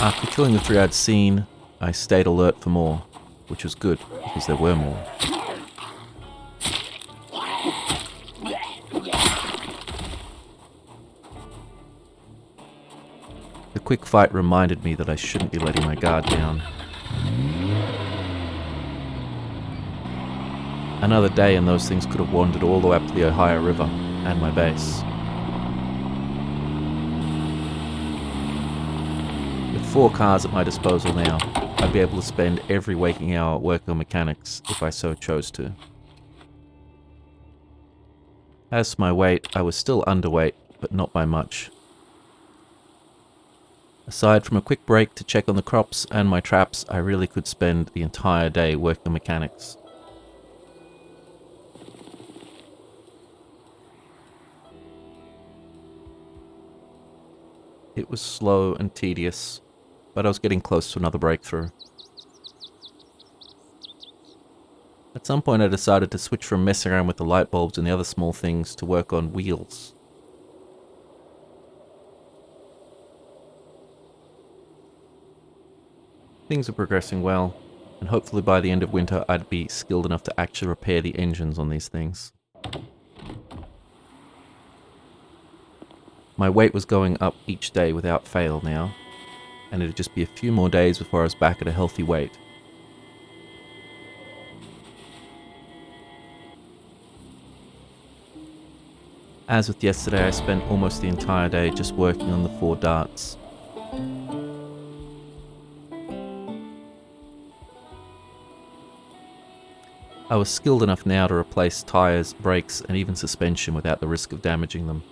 After killing the 3 I'd seen, I stayed alert for more, which was good because there were more. The quick fight reminded me that I shouldn't be letting my guard down. Another day and those things could have wandered all the way up to the Ohio River and my base. With 4 cars at my disposal now, I'd be able to spend every waking hour working on mechanics if I so chose to. As for my weight, I was still underweight, but not by much. Aside from a quick break to check on the crops and my traps, I really could spend the entire day working on mechanics. It was slow and tedious, but I was getting close to another breakthrough. At some point I decided to switch from messing around with the light bulbs and the other small things to work on wheels. Things are progressing well, and hopefully by the end of winter I'd be skilled enough to actually repair the engines on these things. My weight was going up each day without fail now, and it'd just be a few more days before I was back at a healthy weight. As with yesterday, I spent almost the entire day just working on the 4 darts. I was skilled enough now to replace tyres, brakes, and even suspension without the risk of damaging them.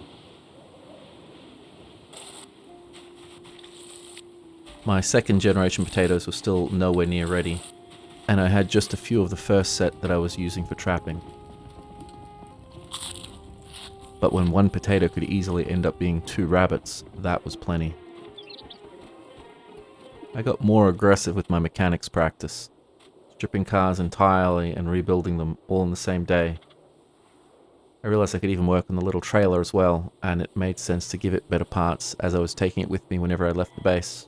My 2nd generation potatoes were still nowhere near ready, and I had just a few of the first set that I was using for trapping. But when 1 potato could easily end up being 2 rabbits, that was plenty. I got more aggressive with my mechanics practice, stripping cars entirely and rebuilding them all in the same day. I realized I could even work on the little trailer as well, and it made sense to give it better parts as I was taking it with me whenever I left the base.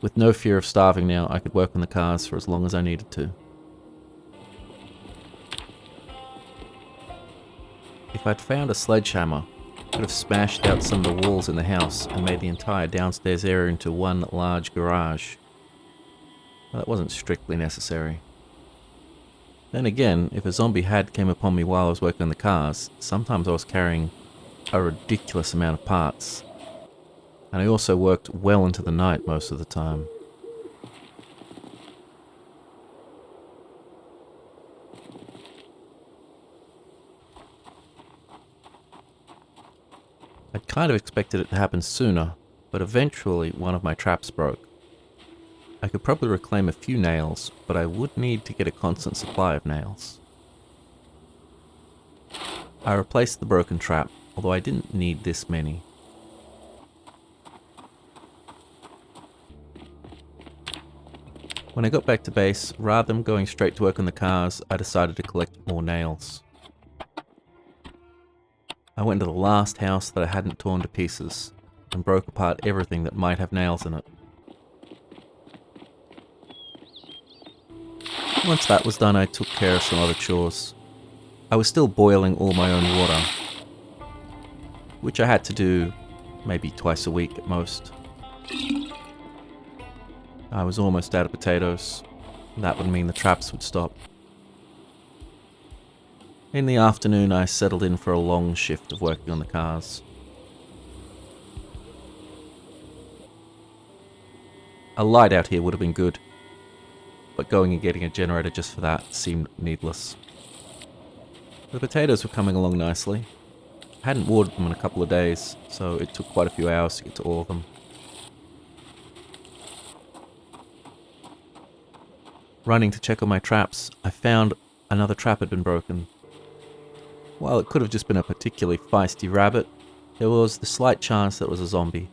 With no fear of starving now, I could work on the cars for as long as I needed to. If I'd found a sledgehammer, I could have smashed out some of the walls in the house and made the entire downstairs area into one large garage. Well, that wasn't strictly necessary. Then again, if a zombie had came upon me while I was working on the cars, sometimes I was carrying a ridiculous amount of parts. And I also worked well into the night most of the time. I'd kind of expected it to happen sooner, but eventually one of my traps broke. I could probably reclaim a few nails, but I would need to get a constant supply of nails. I replaced the broken trap, although I didn't need this many. When I got back to base, rather than going straight to work on the cars, I decided to collect more nails. I went to the last house that I hadn't torn to pieces, and broke apart everything that might have nails in it. Once that was done, I took care of some other chores. I was still boiling all my own water, which I had to do maybe twice a week at most. I was almost out of potatoes. That would mean the traps would stop. In the afternoon, I settled in for a long shift of working on the cars. A light out here would have been good, but going and getting a generator just for that seemed needless. The potatoes were coming along nicely. I hadn't watered them in a couple of days, so it took quite a few hours to get to all of them. Running to check on my traps, I found another trap had been broken. While it could have just been a particularly feisty rabbit, there was the slight chance that it was a zombie,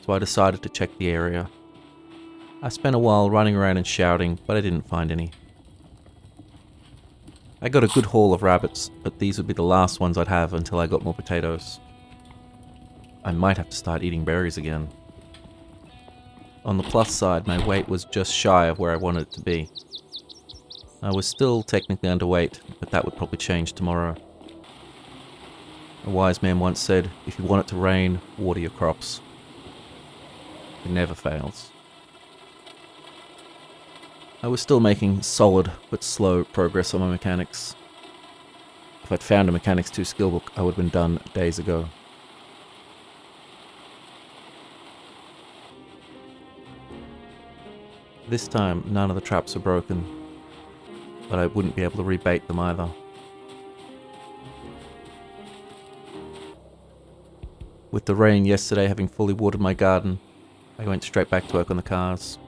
so I decided to check the area. I spent a while running around and shouting, but I didn't find any. I got a good haul of rabbits, but these would be the last ones I'd have until I got more potatoes. I might have to start eating berries again. On the plus side, my weight was just shy of where I wanted it to be. I was still technically underweight, but that would probably change tomorrow. A wise man once said, if you want it to rain, water your crops. It never fails. I was still making solid but slow progress on my mechanics. If I'd found a Mechanics 2 skill book, I would have been done days ago. This time, none of the traps were broken, but I wouldn't be able to rebait them either. With the rain yesterday having fully watered my garden, I went straight back to work on the cars.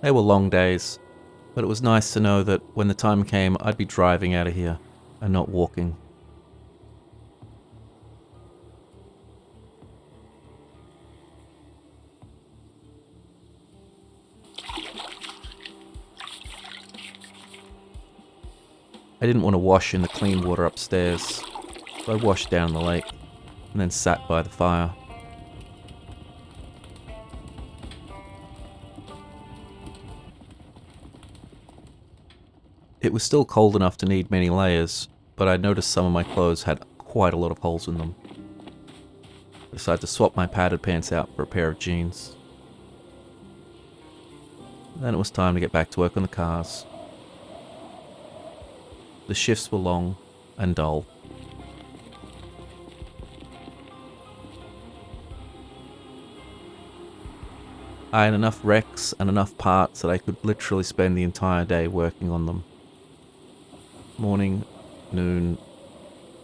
They were long days, but it was nice to know that when the time came, I'd be driving out of here and not walking. I didn't want to wash in the clean water upstairs, so I washed down the lake and then sat by the fire. It was still cold enough to need many layers, but I noticed some of my clothes had quite a lot of holes in them. I decided to swap my padded pants out for a pair of jeans. Then it was time to get back to work on the cars. The shifts were long and dull. I had enough wrecks and enough parts that I could literally spend the entire day working on them. Morning, noon,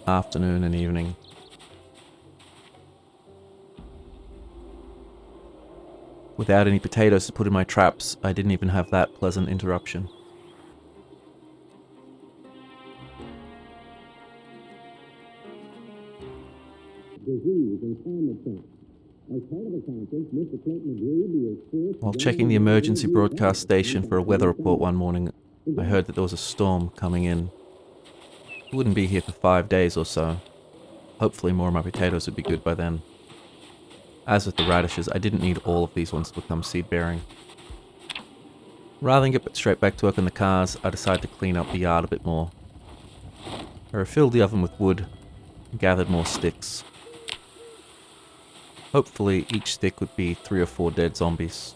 afternoon and evening. Without any potatoes to put in my traps, I didn't even have that pleasant interruption. While checking the emergency broadcast station for a weather report one morning, I heard that there was a storm coming in. It wouldn't be here for 5 days or so. Hopefully more of my potatoes would be good by then. As with the radishes, I didn't need all of these ones to become seed-bearing. Rather than get straight back to work on the cars, I decided to clean up the yard a bit more. I refilled the oven with wood and gathered more sticks. Hopefully each stick would be 3 or 4 dead zombies.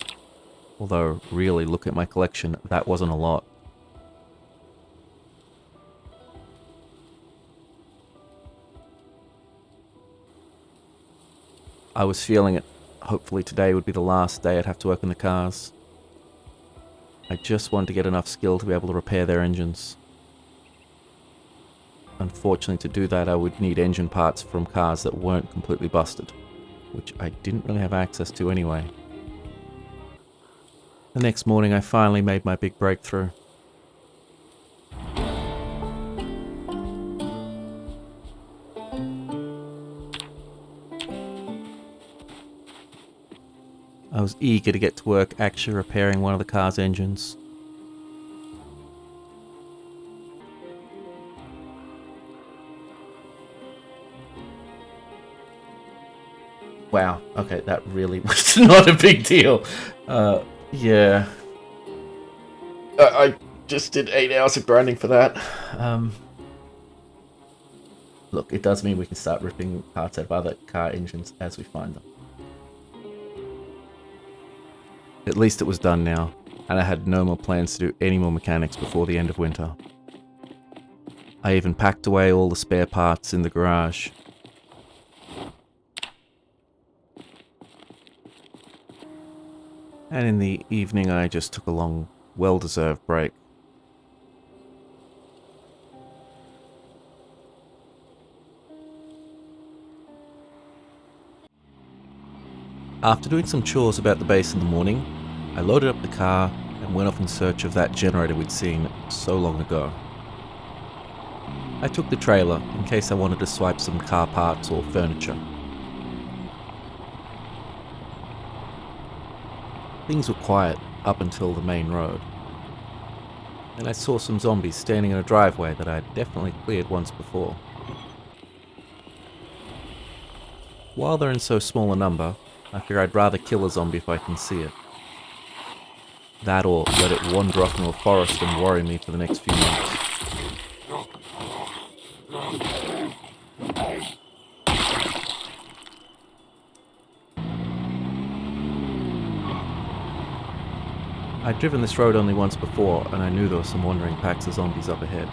Although, really, look at my collection, that wasn't a lot. I was feeling it. Hopefully today would be the last day I'd have to work on the cars. I just wanted to get enough skill to be able to repair their engines. Unfortunately, to do that I would need engine parts from cars that weren't completely busted, which I didn't really have access to anyway. The next morning I finally made my big breakthrough. I was eager to get to work actually repairing one of the car's engines. Wow, okay, that really was not a big deal. Yeah. I just did 8 hours of grinding for that. Look, it does mean we can start ripping parts out of other car engines as we find them. At least it was done now, and I had no more plans to do any more mechanics before the end of winter. I even packed away all the spare parts in the garage. And in the evening I just took a long, well-deserved break. After doing some chores about the base in the morning, I loaded up the car and went off in search of that generator we'd seen so long ago. I took the trailer in case I wanted to swipe some car parts or furniture. Things were quiet up until the main road. And I saw some zombies standing in a driveway that I had definitely cleared once before. While they're in so small a number, I figure I'd rather kill a zombie if I can see it. That or let it wander off into a forest and worry me for the next few months. I'd driven this road only once before, and I knew there were some wandering packs of zombies up ahead.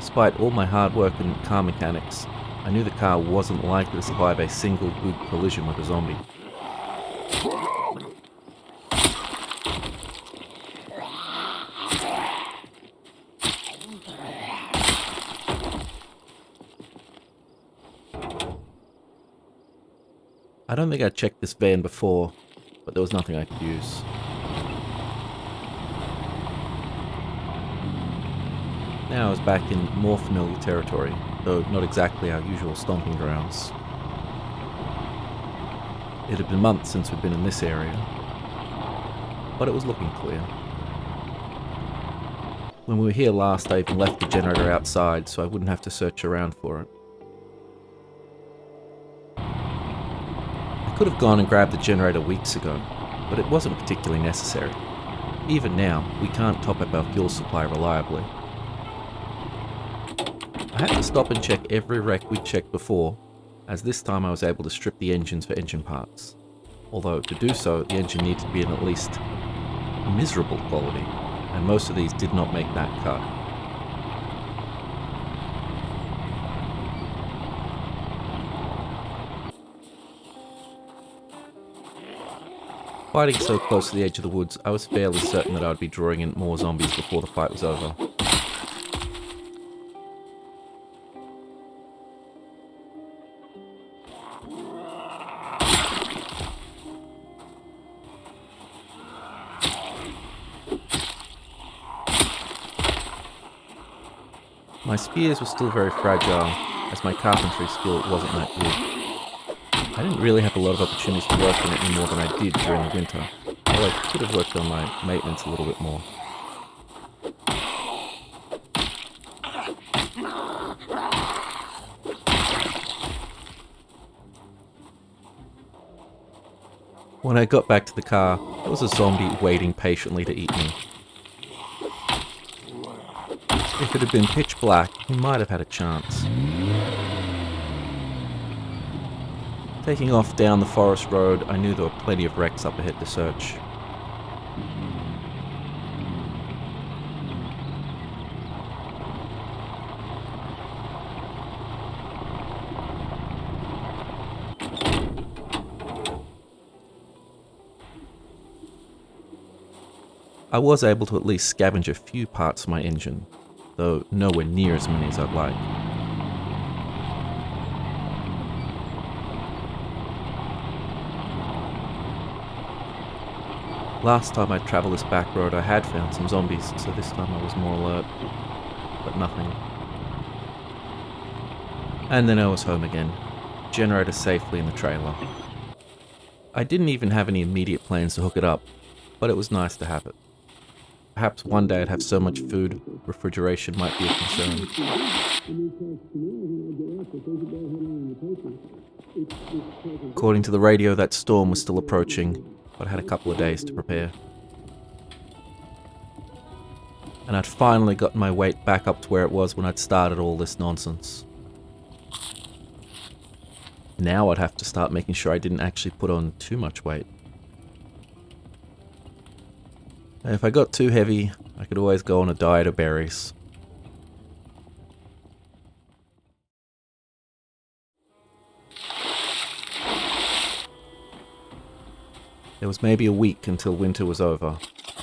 Despite all my hard work and car mechanics, I knew the car wasn't likely to survive a single good collision with a zombie. I don't think I'd checked this van before, but there was nothing I could use. Now I was back in more familiar territory, though not exactly our usual stomping grounds. It had been months since we'd been in this area, but it was looking clear. When we were here last, I even left the generator outside so I wouldn't have to search around for it. I could have gone and grabbed the generator weeks ago, but it wasn't particularly necessary. Even now, we can't top up our fuel supply reliably. I had to stop and check every wreck we'd checked before, as this time I was able to strip the engines for engine parts. Although, to do so, the engine needed to be in at least miserable quality, and most of these did not make that cut. Fighting so close to the edge of the woods, I was fairly certain that I would be drawing in more zombies before the fight was over. My spears were still very fragile, as my carpentry skill wasn't that good. I didn't really have a lot of opportunities to work on it any more than I did during the winter, although I could have worked on my maintenance a little bit more. When I got back to the car, there was a zombie waiting patiently to eat me. If it had been pitch black, he might have had a chance. Taking off down the forest road, I knew there were plenty of wrecks up ahead to search. I was able to at least scavenge a few parts of my engine, though nowhere near as many as I'd like. Last time I travelled this back road I had found some zombies, so this time I was more alert, but nothing. And then I was home again, generator safely in the trailer. I didn't even have any immediate plans to hook it up, but it was nice to have it. Perhaps one day I'd have so much food, refrigeration might be a concern. According to the radio, that storm was still approaching, but I had a couple of days to prepare. And I'd finally gotten my weight back up to where it was when I'd started all this nonsense. Now I'd have to start making sure I didn't actually put on too much weight. And if I got too heavy, I could always go on a diet of berries. There was maybe a week until winter was over,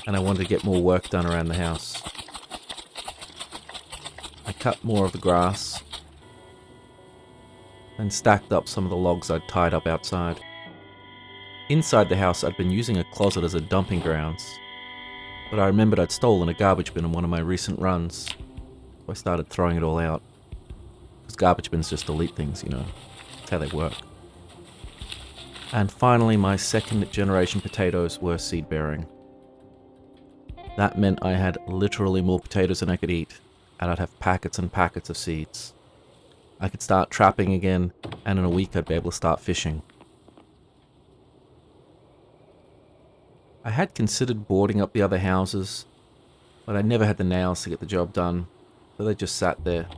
and I wanted to get more work done around the house. I cut more of the grass, and stacked up some of the logs I'd tied up outside. Inside the house, I'd been using a closet as a dumping grounds, but I remembered I'd stolen a garbage bin on one of my recent runs, so I started throwing it all out. Because garbage bins just delete things, you know. That's how they work. And finally, my second generation potatoes were seed bearing. That meant I had literally more potatoes than I could eat, and I'd have packets and packets of seeds. I could start trapping again, and in a week I'd be able to start fishing. I had considered boarding up the other houses, but I never had the nails to get the job done, so they just sat there.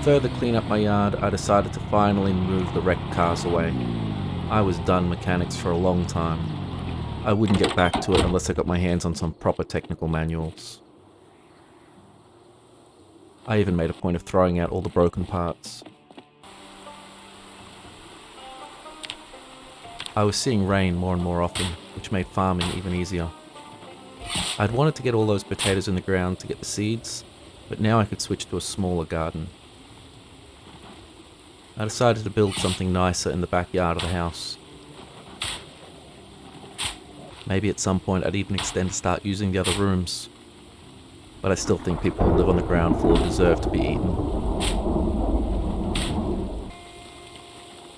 Further clean up my yard, I decided to finally move the wrecked cars away. I was done mechanics for a long time. I wouldn't get back to it unless I got my hands on some proper technical manuals. I even made a point of throwing out all the broken parts. I was seeing rain more and more often, which made farming even easier. I'd wanted to get all those potatoes in the ground to get the seeds, but now I could switch to a smaller garden. I decided to build something nicer in the backyard of the house. Maybe at some point I'd even extend to start using the other rooms. But I still think people who live on the ground floor deserve to be eaten.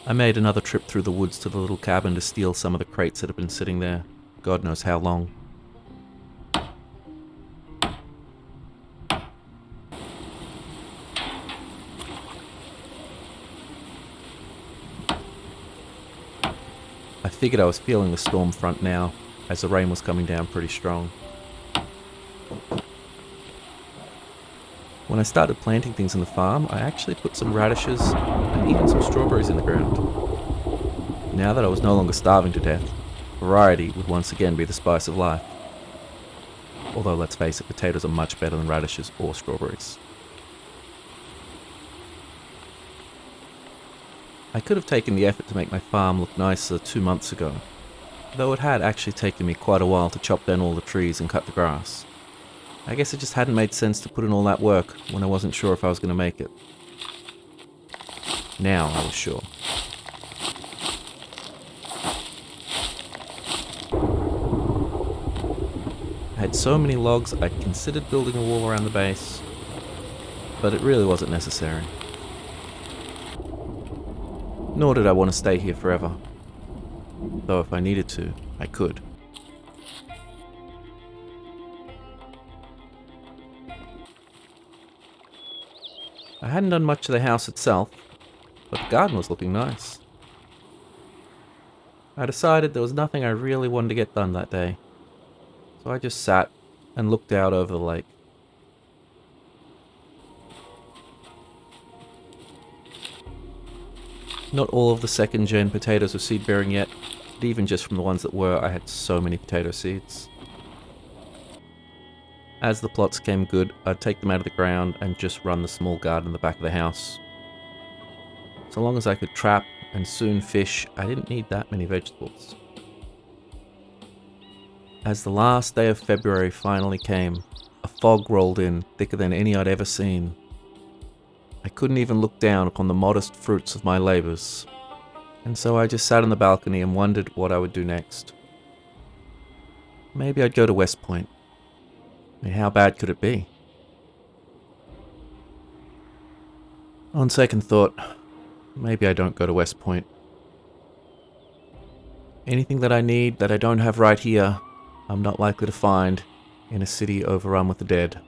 I made another trip through the woods to the little cabin to steal some of the crates that had been sitting there, God knows how long. I figured I was feeling the storm front now, as the rain was coming down pretty strong. When I started planting things in the farm, I actually put some radishes and even some strawberries in the ground. Now that I was no longer starving to death, variety would once again be the spice of life. Although let's face it, potatoes are much better than radishes or strawberries. I could have taken the effort to make my farm look nicer 2 months ago, though it had actually taken me quite a while to chop down all the trees and cut the grass. I guess it just hadn't made sense to put in all that work when I wasn't sure if I was going to make it. Now I was sure. had so many logs I'd considered building a wall around the base, but it really wasn't necessary. Nor did I want to stay here forever, though if I needed to, I could. I hadn't done much to the house itself, but the garden was looking nice. I decided there was nothing I really wanted to get done that day, so I just sat and looked out over the lake. Not all of the second-gen potatoes were seed-bearing yet, but even just from the ones that were, I had so many potato seeds. As the plots came good, I'd take them out of the ground and just run the small garden in the back of the house. So long as I could trap and soon fish, I didn't need that many vegetables. As the last day of February finally came, a fog rolled in thicker than any I'd ever seen. I couldn't even look down upon the modest fruits of my labours, and so I just sat on the balcony and wondered what I would do next. Maybe I'd go to West Point. I mean, how bad could it be? On second thought, maybe I don't go to West Point. Anything that I need that I don't have right here, I'm not likely to find in a city overrun with the dead.